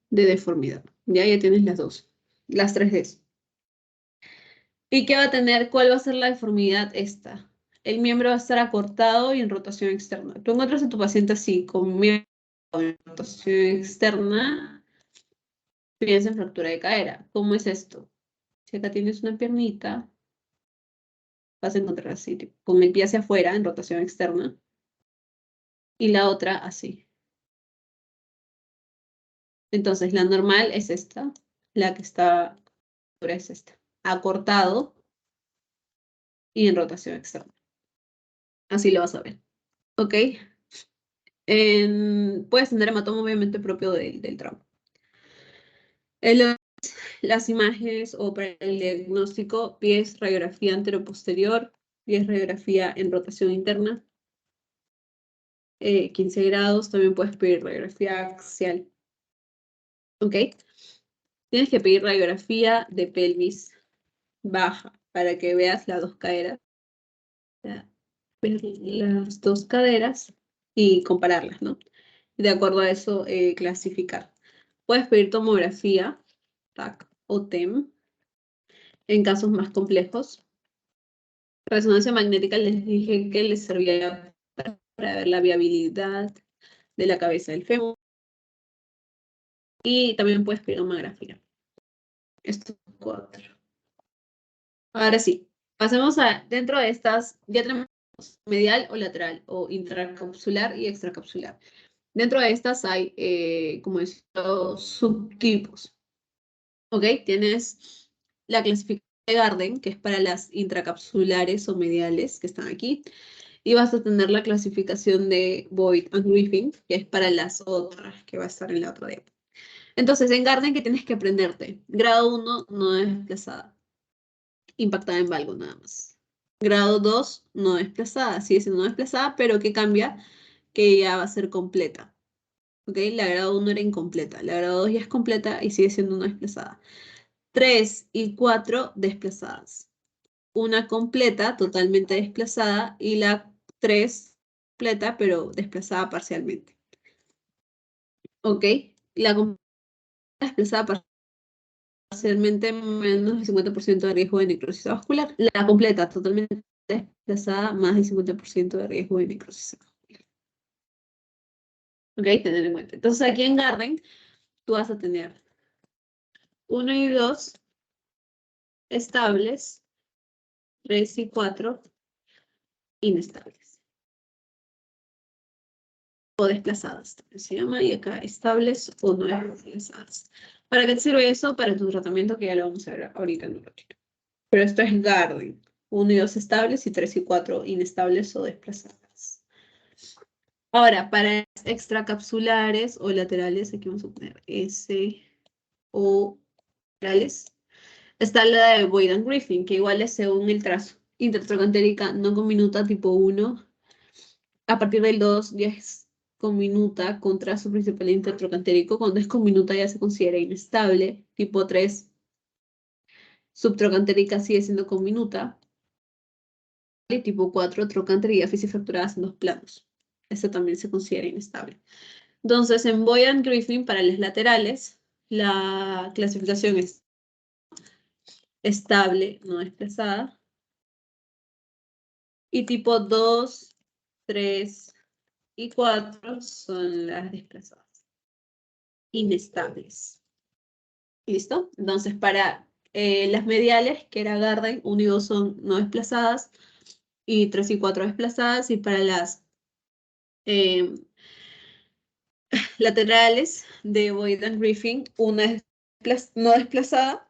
deformidad. Ya tienes las dos, las 3Ds. ¿Y qué va a tener? ¿Cuál va a ser la deformidad esta? El miembro va a estar acortado y en rotación externa. Tú encuentras a tu paciente así, con miembro en rotación externa, piensa en fractura de cadera. ¿Cómo es esto? Si acá tienes una piernita, vas a encontrar así, tipo, con el pie hacia afuera en rotación externa, y la otra así. Entonces, la normal es esta, la que está, es esta, acortado y en rotación externa. Así lo vas a ver. ¿Ok? Puedes tener hematoma obviamente propio del trauma. Las imágenes o para el diagnóstico, pies, radiografía anteroposterior, y es radiografía en rotación interna. 15 grados, también puedes pedir radiografía axial. ¿Ok? Tienes que pedir radiografía de pelvis baja para que veas las dos caderas. Ver las dos caderas y compararlas, ¿no? De acuerdo a eso, clasificar. Puedes pedir tomografía, TAC o TEM, en casos más complejos. Resonancia magnética les dije que les servía para ver la viabilidad de la cabeza del fémur. Y también puedes pedir tomografía. Estos 4. Ahora sí, pasemos a, dentro de estas, ya tenemos medial o lateral, o intracapsular y extracapsular. Dentro de estas hay, como decía, subtipos. ¿Ok? Tienes la clasificación de Garden, que es para las intracapsulares o mediales, que están aquí. Y vas a tener la clasificación de Boyd and Griffin, que es para las otras, que va a estar en la otra diapositiva. Entonces, en Garden, ¿qué tienes que aprenderte? Grado 1, no desplazada. Impactada en valgo nada más. Grado 2, no desplazada. Sigue siendo no desplazada, pero ¿qué cambia? Que ya va a ser completa. ¿Ok? La grado 1 era incompleta. La grado 2 ya es completa y sigue siendo no desplazada. 3 y 4 desplazadas. Una completa, totalmente desplazada, y la 3 completa, pero desplazada parcialmente. ¿Ok? La completa desplazada parcialmente, menos del 50% de riesgo de necrosis vascular. La completa, totalmente desplazada, más del 50% de riesgo de necrosis vascular. ¿Ok? Tener en cuenta. Entonces aquí en Garden, tú vas a tener 1 y 2 estables, 3 y 4 inestables. O desplazadas, se llama, y acá estables o no desplazadas. ¿Para qué te sirve eso? Para tu tratamiento, que ya lo vamos a ver ahorita en un ratito. Pero esto es Garden. 1 y 2 estables y 3 y 4 inestables o desplazadas. Ahora, para extracapsulares o laterales, aquí vamos a poner S o laterales, está la de Boyd and Griffin, que igual es según el trazo. Intertrocantérica no conminuta tipo 1. A partir del 2 ya es conminuta con trazo principal intertrocantérico. Cuando es conminuta ya se considera inestable. Tipo 3, subtrocantérica sigue siendo conminuta. Y tipo 4, trocánter y diáfisis fracturadas en 2 planos. Esta también se considera inestable. Entonces, en Boyd and Griffin, para las laterales, la clasificación es estable, no desplazada. Y tipo 2, 3 y 4 son las desplazadas. Inestables. ¿Listo? Entonces, para las mediales, que era Garden, 1 y 2 son no desplazadas, y 3 y 4 desplazadas, y para las laterales de Boyd and Griffin, una es no desplazada,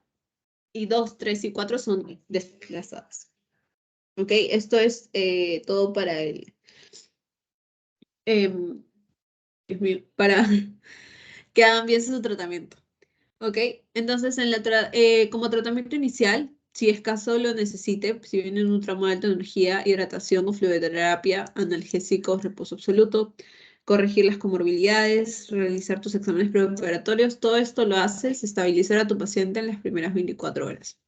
y 2, 3 y 4 son desplazadas. ¿Ok? Esto es todo para el... Dios mío, para que hagan bien su tratamiento. ¿Ok? Entonces, como tratamiento inicial, si es caso lo necesite, si viene un trauma de alta energía, hidratación o fluidoterapia, analgésicos, reposo absoluto, corregir las comorbilidades, realizar tus exámenes preoperatorios, todo esto lo haces, estabilizar a tu paciente en las primeras 24 horas.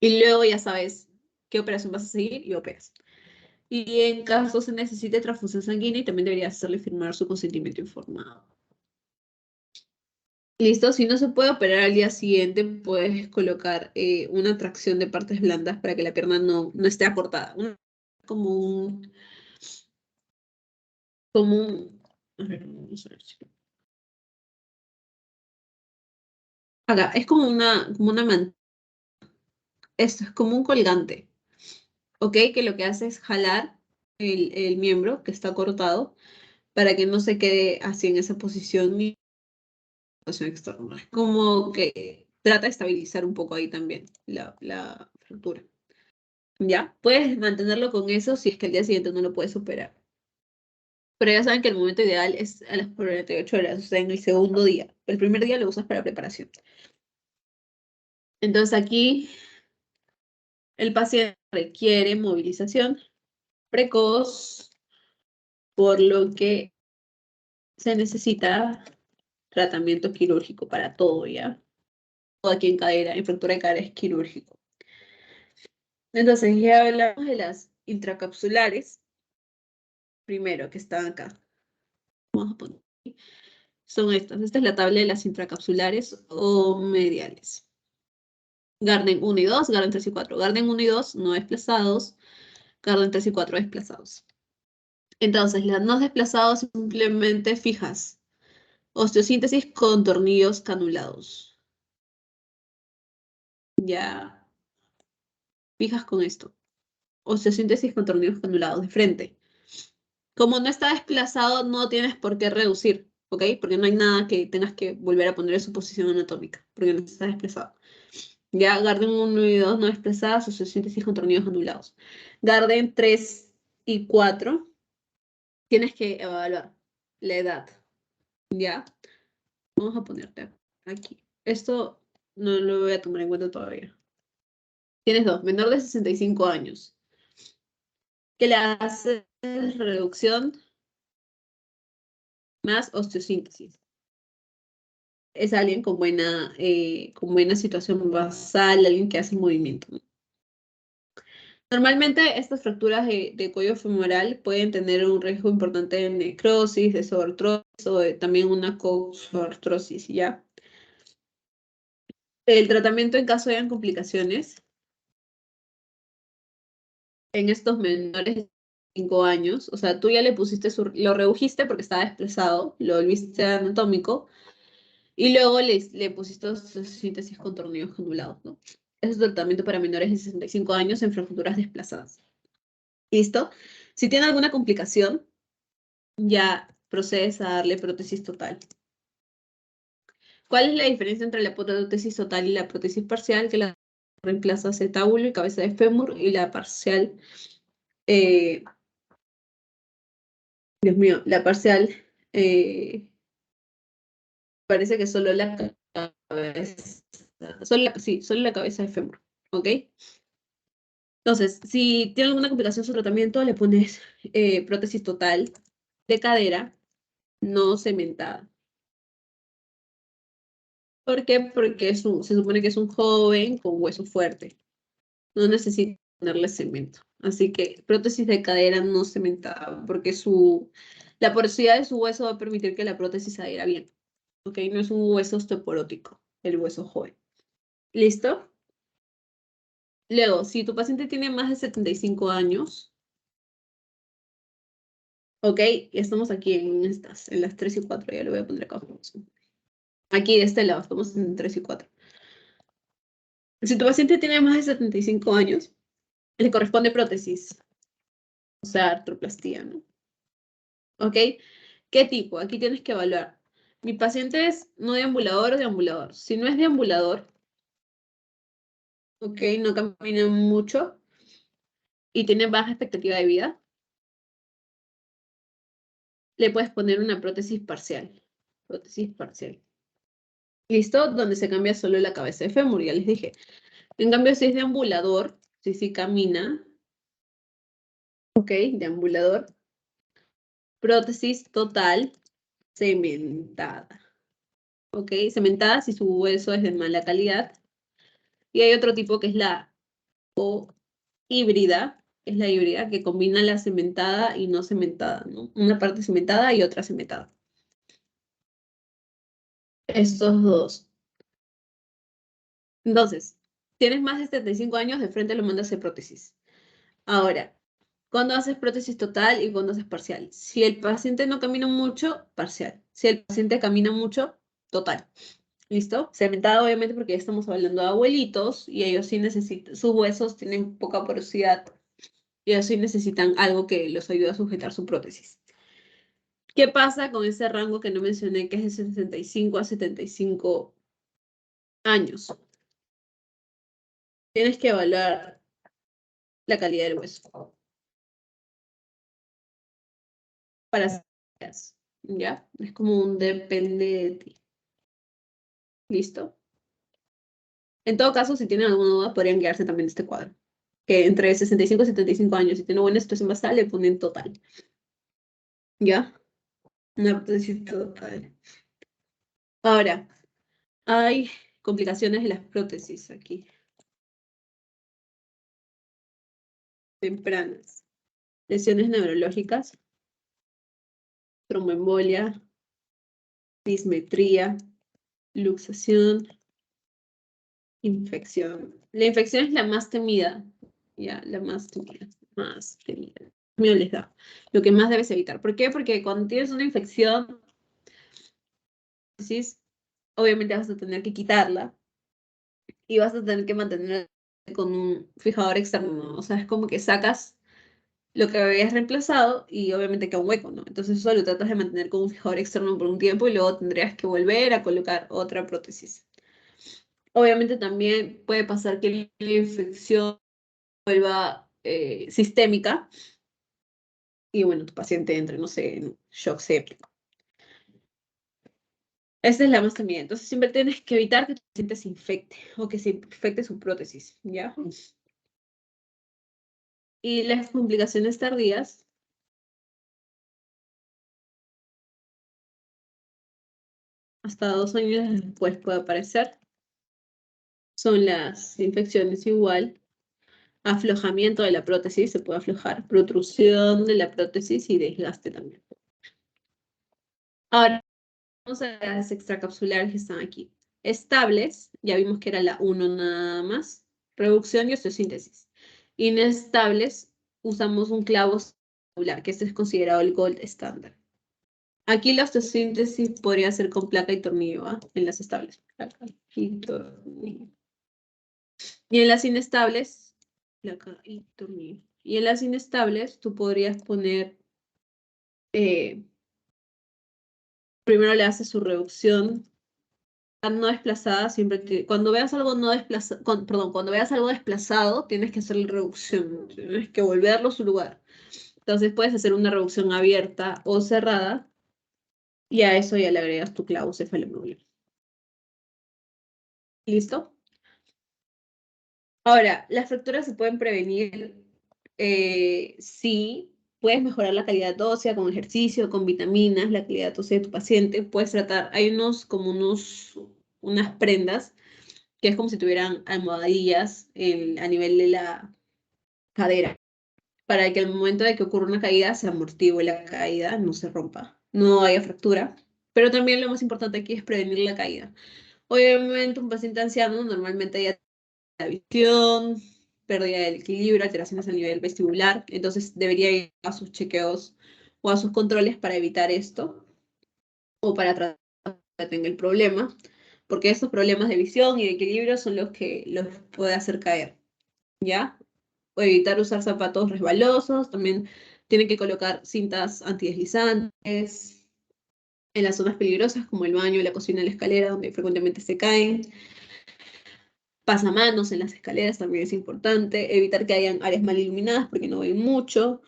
Y luego ya sabes qué operación vas a seguir y operas. Y en caso se necesite transfusión sanguínea, y también deberías hacerle firmar su consentimiento informado. Listo, si no se puede operar al día siguiente, puedes colocar una tracción de partes blandas para que la pierna no esté acortada. Como un, a ver, vamos a ver acá, es como una esto es como un colgante, ¿ok? Que lo que hace es jalar el miembro que está cortado para que no se quede así en esa posición ni posición externa. Es como que trata de estabilizar un poco ahí también la fractura. ¿Ya? Puedes mantenerlo con eso si es que al día siguiente no lo puedes operar. Pero ya saben que el momento ideal es a las 48 horas, o sea, en el segundo día. El primer día lo usas para preparación. Entonces aquí El paciente requiere movilización precoz, por lo que se necesita tratamiento quirúrgico para todo, ¿ya? Todo aquí en cadera, en fractura de cadera es quirúrgico. Entonces, ya hablamos de las intracapsulares. Primero, que están acá. Vamos a poner. Son estas. Esta es la tabla de las intracapsulares o mediales. Garden 1 y 2, Garden 3 y 4. Garden 1 y 2 no desplazados. Garden 3 y 4 desplazados. Entonces, las no desplazados simplemente fijas. Osteosíntesis con tornillos canulados. Ya fijas con esto. Osteosíntesis con tornillos canulados de frente. Como no está desplazado, no tienes por qué reducir, ¿ok? Porque no hay nada que tengas que volver a poner en su posición anatómica, porque no está desplazado. Ya, Garden 1 y 2 no desplazadas, osteosíntesis con tornillos anulados. Garden 3 y 4 tienes que evaluar la edad, ¿ya? Vamos a ponerte aquí. Esto no lo voy a tomar en cuenta todavía. Tienes dos, menor de 65 años. Que le hace reducción más osteosíntesis. Es alguien con buena situación basal, alguien que hace movimiento, ¿no? Normalmente estas fracturas de cuello femoral pueden tener un riesgo importante de necrosis, de sobreartrosis o también una coxartrosis, ¿ya? El tratamiento en caso de complicaciones en estos menores de 5 años, o sea, tú ya le pusiste, lo redujiste porque estaba desplazado, lo volviste anatómico, y luego le pusiste síntesis con tornillos canulados, ¿no? Ese es el tratamiento para menores de 65 años en fracturas desplazadas. ¿Listo? Si tiene alguna complicación, ya procedes a darle prótesis total. ¿Cuál es la diferencia entre la prótesis total y la prótesis parcial? Que la reemplaza acetábulo y cabeza de fémur, y la parcial, eh, Dios mío, la parcial parece que solo la cabeza, sí, solo la cabeza de fémur, ¿ok? Entonces, si tiene alguna complicación en su tratamiento, le pones prótesis total de cadera no cementada. ¿Por qué? Porque se supone que es un joven con hueso fuerte. No necesita ponerle cemento. Así que prótesis de cadera no cementada, porque la porosidad de su hueso va a permitir que la prótesis se adhiera bien. ¿Ok? No es un hueso osteoporótico, el hueso joven. ¿Listo? Luego, si tu paciente tiene más de 75 años, ¿ok? Y estamos aquí en las 3 y 4, ya lo voy a poner acá. Aquí de este lado, estamos en 3 y 4. Si tu paciente tiene más de 75 años, le corresponde prótesis, o sea, artroplastía, ¿no? ¿Ok? ¿Qué tipo? Aquí tienes que evaluar. Mi paciente es no deambulador o deambulador. Si no es deambulador, ¿ok? No camina mucho y tiene baja expectativa de vida, le puedes poner una prótesis parcial. Prótesis parcial. ¿Listo? Donde se cambia solo la cabeza de fémur, ya les dije. En cambio, si es deambulador, si sí camina, ¿ok? Deambulador. Prótesis total cementada. ¿Ok? Cementada si su hueso es de mala calidad. Y hay otro tipo que es la híbrida, es la híbrida que combina la cementada y no cementada, ¿no? Una parte cementada y otra cementada. Estos dos. Entonces, tienes más de 75 años, de frente lo mandas a hacer prótesis. Ahora, ¿cuándo haces prótesis total y cuándo haces parcial? Si el paciente no camina mucho, parcial. Si el paciente camina mucho, total. ¿Listo? Cementada obviamente porque ya estamos hablando de abuelitos y ellos sí necesitan, sus huesos tienen poca porosidad y ellos sí necesitan algo que los ayude a sujetar su prótesis. ¿Qué pasa con ese rango que no mencioné, que es de 65 a 75 años? Tienes que evaluar la calidad del hueso para hacer, ¿ya? Es como un depende de ti. ¿Listo? En todo caso, si tienen alguna duda, podrían guiarse también de este cuadro. que entre 65 y 75 años, si tiene buena situación basal, le ponen total. ¿Ya? Una prótesis total. Ahora, hay complicaciones de las prótesis aquí, tempranas. Lesiones neurológicas, tromboembolia, dismetría, luxación, infección. La infección es la más temida, ya, la más temida, más temida. Miedo les da. Lo que más debes evitar. ¿Por qué? Porque cuando tienes una infección, ¿sí? Obviamente vas a tener que quitarla y vas a tener que mantener con un fijador externo, ¿no? O sea, es como que sacas lo que habías reemplazado y obviamente queda un hueco, ¿no? Entonces eso lo tratas de mantener con un fijador externo por un tiempo y luego tendrías que volver a colocar otra prótesis. Obviamente también puede pasar que la infección vuelva sistémica y bueno, tu paciente entre, no sé, en shock séptico. Esa es la más temida. Entonces siempre tienes que evitar que tu paciente se infecte o que se infecte su prótesis, ¿ya? Y las complicaciones tardías, hasta 2 años después puede aparecer, son las infecciones igual, aflojamiento de la prótesis, se puede aflojar, protrusión de la prótesis y desgaste también. Ahora, vamos a las extracapsulares que están aquí. Estables, ya vimos que era la 1 nada más, reducción y osteosíntesis. Inestables, usamos un clavo celular, que este es considerado el gold estándar. Aquí la osteosíntesis podría ser con placa y tornillo, ¿ah? En las estables. Placa y tornillo. Y en las inestables, placa y tornillo. Y en las inestables, tú podrías poner, primero le haces su reducción no desplazada, siempre cuando veas algo no desplazado, perdón, cuando veas algo desplazado, tienes que hacerle reducción, tienes que volverlo a su lugar. Entonces puedes hacer una reducción abierta o cerrada y a eso ya le agregas tu clavo cefalomiolar. ¿Listo? Ahora, las fracturas se pueden prevenir si puedes mejorar la calidad ósea con ejercicio, con vitaminas, la calidad ósea de tu paciente. Puedes tratar, hay unas prendas que es como si tuvieran almohadillas a nivel de la cadera, para que al momento de que ocurra una caída se amortigue la caída, no se rompa, no haya fractura. Pero también lo más importante aquí es prevenir la caída. Obviamente, un paciente anciano normalmente ya la visión, pérdida del equilibrio, alteraciones a nivel vestibular, entonces debería ir a sus chequeos o a sus controles para evitar esto o para tratar que tenga el problema, porque estos problemas de visión y de equilibrio son los que los puede hacer caer, ¿ya? O evitar usar zapatos resbalosos, también tienen que colocar cintas antideslizantes en las zonas peligrosas como el baño, la cocina, la escalera, donde frecuentemente se caen. Pasamanos en las escaleras también es importante, evitar que hayan áreas mal iluminadas porque no ven mucho,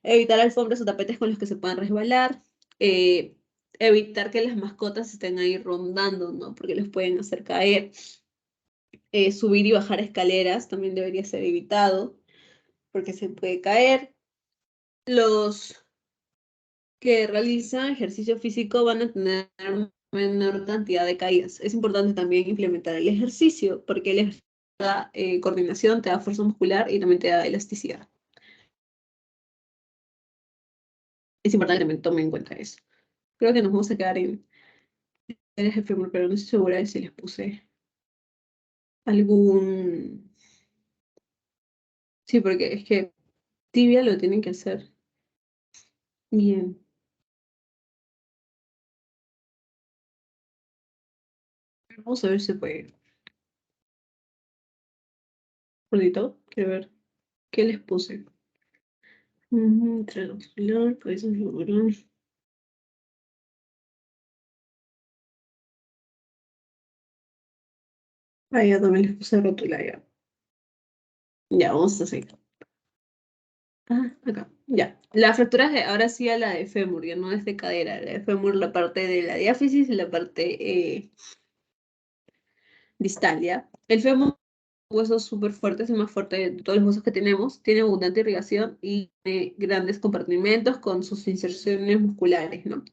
evitar alfombras o tapetes con los que se puedan resbalar, eh, evitar que las mascotas estén ahí rondando, ¿no? Porque los pueden hacer caer. Subir y bajar escaleras también debería ser evitado porque se puede caer. Los que realizan ejercicio físico van a tener menor cantidad de caídas. Es importante también implementar el ejercicio porque el ejercicio te da coordinación, te da fuerza muscular y también te da elasticidad. Es importante que también tomen en cuenta eso. Creo que nos vamos a quedar en el eje fémur, pero no estoy segura de si les puse algún... Sí, porque es que tibia lo tienen que hacer bien. Vamos a ver si se puede. Gordito, quiero ver qué les puse. Transmuscular, cabeza neuronal. Ah, ya también les puse rótula ya. Ya, vamos a seguir. Ah, acá. Ya. Las fracturas de, ahora sí a la de fémur, ya no es de cadera. La de fémur, la parte de la diáfisis y la parte distal, ¿ya? El fémur hueso súper fuerte, es el más fuerte de todos los huesos que tenemos, tiene abundante irrigación y tiene grandes compartimentos con sus inserciones musculares, ¿no?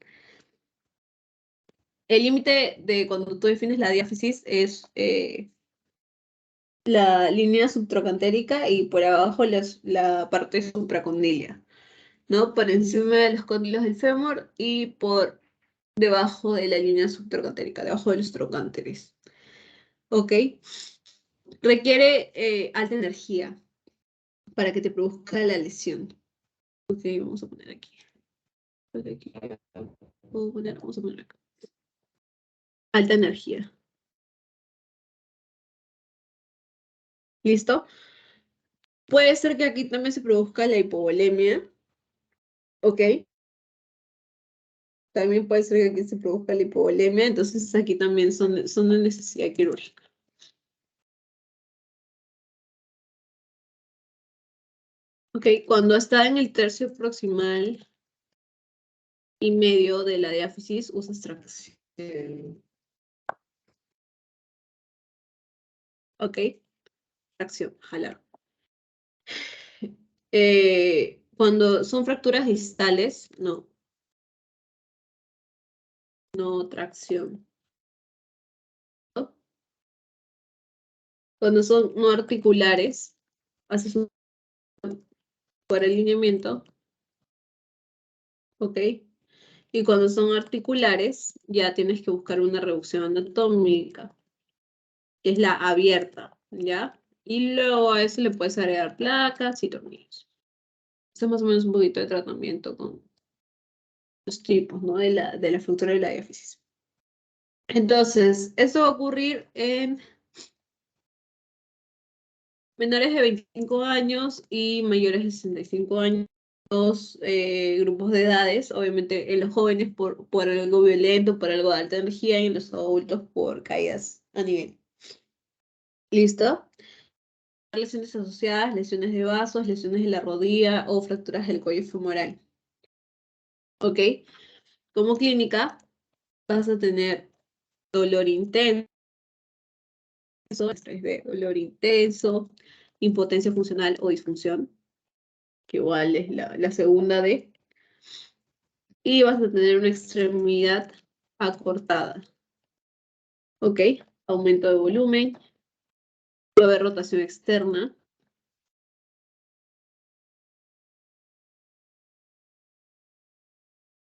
El límite de cuando tú defines la diáfisis es la línea subtrocantérica y por abajo la parte supracondilia, ¿no? Por encima de los cóndilos del fémur y por debajo de la línea subtrocantérica, debajo de los trocánteres. ¿Ok? Requiere alta energía para que te produzca la lesión. Ok, vamos a poner aquí. Aquí. Vamos a poner acá. Alta energía. ¿Listo? Puede ser que aquí también se produzca la hipovolemia. ¿Ok? También puede ser que aquí se produzca la hipovolemia. Entonces aquí también son de necesidad quirúrgica. Ok, cuando está en el tercio proximal y medio de la diáfisis, usas tracción. Ok, tracción, jalar. Cuando son fracturas distales, no tracción. ¿No? Cuando son no articulares, haces un por alineamiento, ¿ok? Y cuando son articulares, ya tienes que buscar una reducción anatómica, que es la abierta, ¿ya? Y luego a eso le puedes agregar placas y tornillos. Eso es más o menos un poquito de tratamiento con los tipos, ¿no? De la fractura de la diáfisis. Entonces, esto va a ocurrir en menores de 25 años y mayores de 65 años, dos grupos de edades, obviamente en los jóvenes por algo violento, por algo de alta energía, y en los adultos por caídas a nivel. ¿Listo? Lesiones asociadas, lesiones de vasos, lesiones de la rodilla o fracturas del cuello femoral. ¿Ok? Como clínica vas a tener dolor intenso, estrés de dolor intenso, impotencia funcional o disfunción, que igual es la segunda D, y vas a tener una extremidad acortada. ¿Ok? Aumento de volumen, puede haber rotación externa,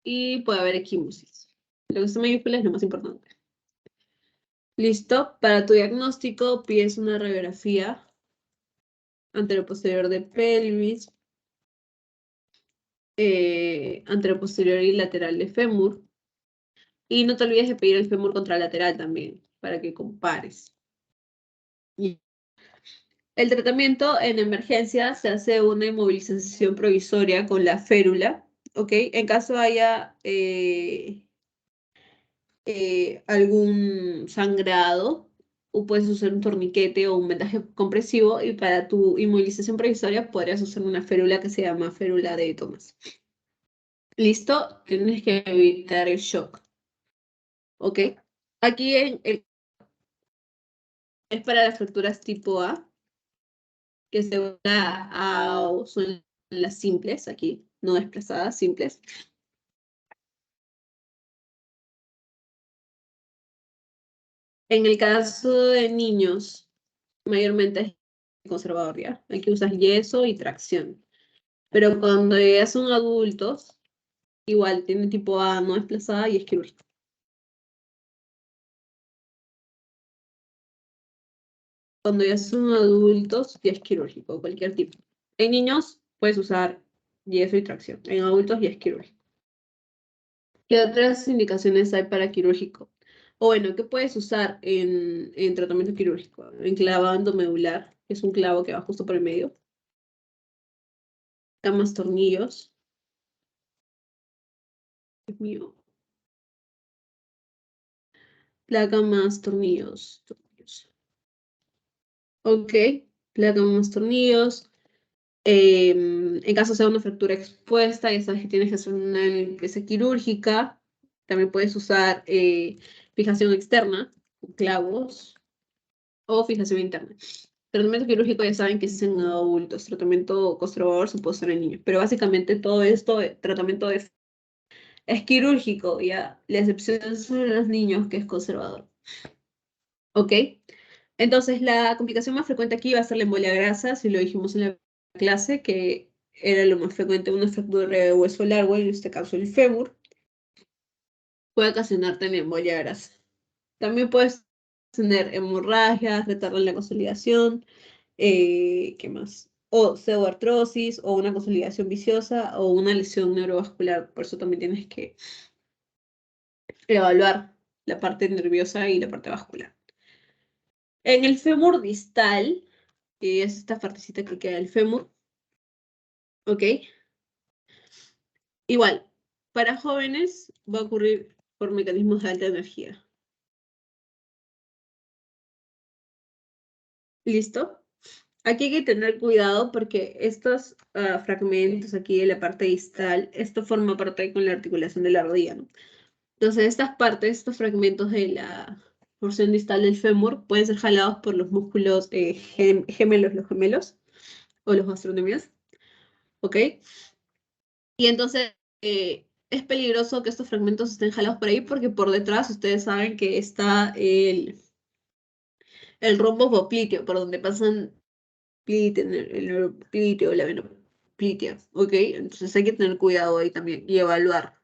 y puede haber equimosis. Lo que son mayúsculas es lo más importante. Listo, para tu diagnóstico pides una radiografía anteroposterior de pelvis, anteroposterior y lateral de fémur. Y no te olvides de pedir el fémur contralateral también, para que compares. Y el tratamiento en emergencia se hace una inmovilización provisoria con la férula, ¿ok? En caso haya algún sangrado, o puedes usar un torniquete o un vendaje compresivo, y para tu inmovilización provisoria podrías usar una férula que se llama férula de Thomas. ¿Listo? Tienes que evitar el shock. ¿Ok? Aquí es para las fracturas tipo A, que se usa son las simples aquí, no desplazadas, simples. En el caso de niños, mayormente es conservador, ¿ya? Aquí usas yeso y tracción. Pero cuando ya son adultos, igual tiene tipo A no desplazada y es quirúrgico. Cuando ya son adultos, ya es quirúrgico, cualquier tipo. En niños, puedes usar yeso y tracción. En adultos, ya es quirúrgico. ¿Qué otras indicaciones hay para quirúrgico? O bueno, ¿qué puedes usar en tratamiento quirúrgico? Enclavado medular, que es un clavo que va justo por el medio. Camas, tornillos. Dios mío. Placa más tornillos. Ok, placa más tornillos. En caso sea una fractura expuesta, ya sabes que tienes que hacer una limpieza quirúrgica. También puedes usar fijación externa, clavos, o fijación interna. Tratamiento quirúrgico ya saben que es en adultos, tratamiento conservador se puede hacer en niños, pero básicamente todo esto, tratamiento es quirúrgico, ya. La excepción son los niños, que es conservador. ¿Ok? Entonces, la complicación más frecuente aquí va a ser la embolia grasa, si lo dijimos en la clase, que era lo más frecuente, una fractura de hueso largo, en este caso el fémur, puede ocasionarte una embolia grasa. También puedes tener hemorragias, retardo en la consolidación, ¿qué más? O pseudoartrosis, o una consolidación viciosa, o una lesión neurovascular. Por eso también tienes que evaluar la parte nerviosa y la parte vascular. En el fémur distal, que es esta partecita que queda del fémur, ¿ok? Igual, para jóvenes va a ocurrir por mecanismos de alta energía. ¿Listo? Aquí hay que tener cuidado porque estos fragmentos aquí de la parte distal, esto forma parte con la articulación de la rodilla, ¿no? Entonces, estas partes, estos fragmentos de la porción distal del fémur pueden ser jalados por los músculos gemelos, los gemelos, o los gastrocnemios, ¿ok? Y entonces es peligroso que estos fragmentos estén jalados por ahí porque por detrás ustedes saben que está el rombo popliteo, por donde pasan el neuropliteo, la venoplitea, ¿ok? Entonces hay que tener cuidado ahí también y evaluar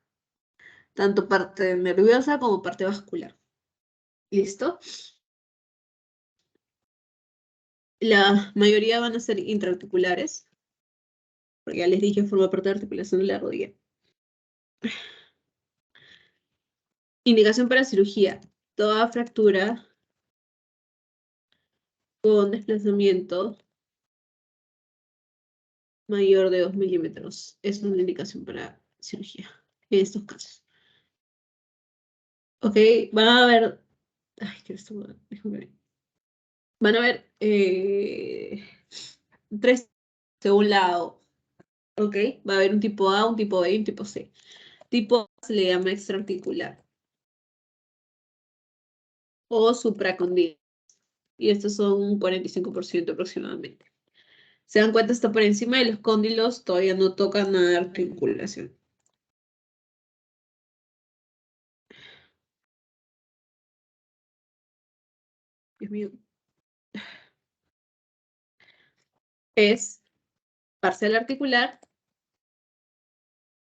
tanto parte nerviosa como parte vascular. ¿Listo? La mayoría van a ser intraarticulares, porque ya les dije, forma parte de articulación de la rodilla. Indicación para cirugía. Toda fractura con desplazamiento mayor de 2 milímetros es una indicación para cirugía en estos casos. Ok, van a ver. Ay, que esto, déjame ver. Van a ver tres de un lado. Ok, va a haber un tipo A, un tipo B y un tipo C. Tipo A se le llama extraarticular o supracondil. Y estos son un 45% aproximadamente. Se dan cuenta, está por encima de los cóndilos, todavía no tocan nada de articulación. Dios mío. Es parcial articular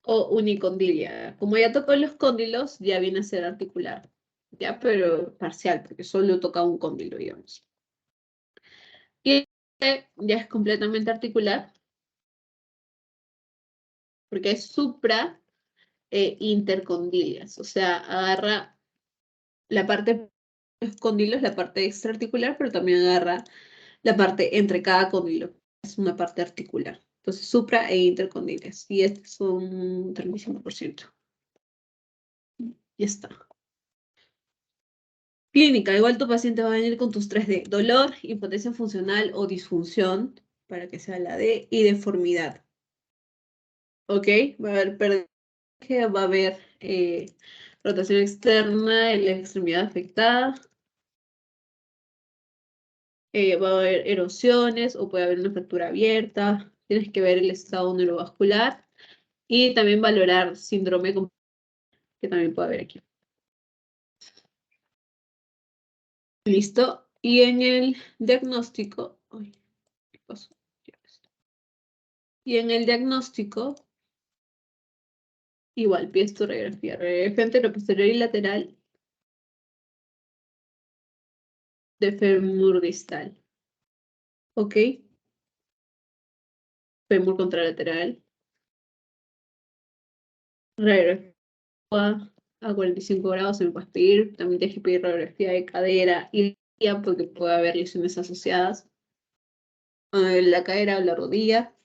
o unicondilia. Como ya tocó los cóndilos, ya viene a ser articular. Ya, pero parcial, porque solo toca un cóndilo, digamos. Y este ya es completamente articular, porque es supra intercondilias. O sea, agarra la parte de los cóndilos, la parte extraarticular, pero también agarra la parte entre cada cóndilo. Es una parte articular. Entonces, supra e intercondilias. Y este es un 35%. Ya está. Clínica, igual tu paciente va a venir con tus 3D: dolor, impotencia funcional o disfunción, para que sea la D, y deformidad. ¿Ok? Va a haber pérdida, va a haber rotación externa en la extremidad afectada, va a haber erosiones o puede haber una fractura abierta. Tienes que ver el estado neurovascular y también valorar síndrome que también puede haber aquí. ¿Listo? Y en el diagnóstico, ay, ¿qué pasó? Y en el diagnóstico, igual, pides tu radiografía. Radiografía anteroposterior y lateral de fémur distal. ¿Ok? Fémur contralateral. Radiografía a 45 grados se me puede pedir. También tienes que pedir radiografía de cadera y rodilla porque puede haber lesiones asociadas a la cadera o la rodilla.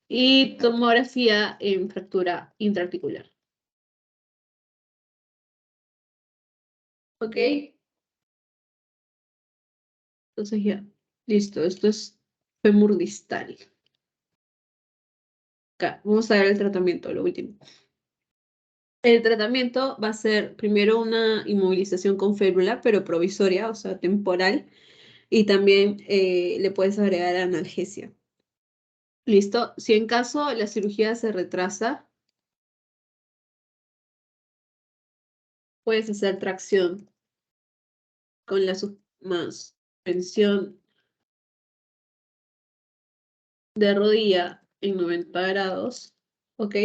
Y tomografía en fractura intraarticular. ¿Ok? Entonces ya, listo. Esto es fémur distal. Acá, vamos a ver el tratamiento, lo último. El tratamiento va a ser primero una inmovilización con férula, pero provisoria, o sea, temporal, y también le puedes agregar analgesia. ¿Listo? Si en caso la cirugía se retrasa, puedes hacer tracción con la suspensión de rodilla en 90 grados, ¿ok?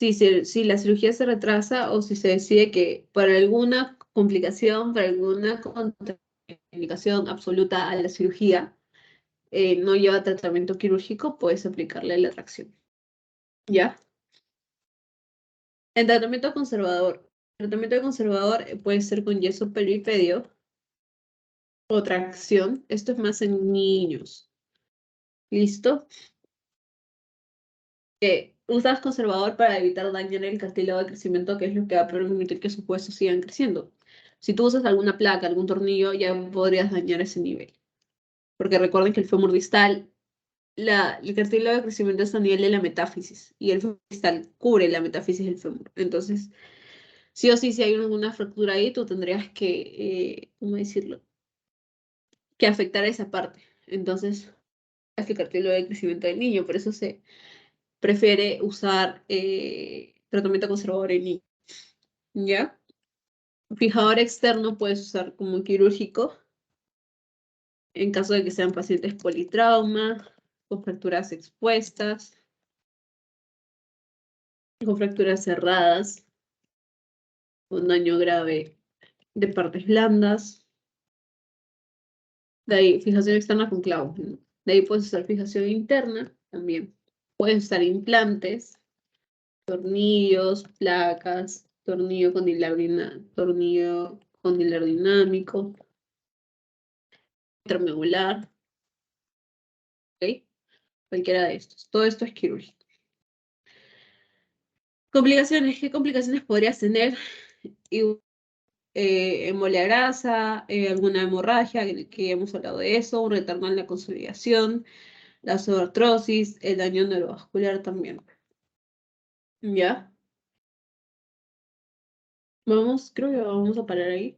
Si la cirugía se retrasa o si se decide que por alguna complicación, por alguna contraindicación absoluta a la cirugía, no lleva tratamiento quirúrgico, puedes aplicarle la tracción. ¿Ya? El tratamiento conservador puede ser con yeso pelvipedio o tracción. Esto es más en niños. ¿Listo? Usas conservador para evitar dañar el cartílago de crecimiento, que es lo que va a permitir que sus huesos sigan creciendo. Si tú usas alguna placa, algún tornillo, ya podrías dañar ese nivel. Porque recuerden que el fémur distal, el cartílago de crecimiento es a nivel de la metáfisis y el fémur distal cubre la metáfisis del fémur. Entonces, sí o sí, si hay alguna fractura ahí, tú tendrías que, ¿cómo decirlo? Que afectar a esa parte. Entonces, es el cartílago de crecimiento del niño, por eso se prefiere usar tratamiento conservador en niños. ¿Ya? Fijador externo puedes usar como quirúrgico en caso de que sean pacientes politrauma, con fracturas expuestas, con fracturas cerradas, con daño grave de partes blandas. De ahí, fijación externa con clavos, ¿no? De ahí puedes usar fijación interna también. Puedes usar implantes, tornillos, placas, tornillo con hilar dinámico, triangular, ¿ok? Cualquiera de estos. Todo esto es quirúrgico. Complicaciones, ¿qué complicaciones podrías tener? Y, embolia grasa, alguna hemorragia, que hemos hablado de eso, un retorno en la consolidación, la osteoartrosis, el daño neurovascular también. ¿Ya? Vamos, creo que vamos a parar ahí.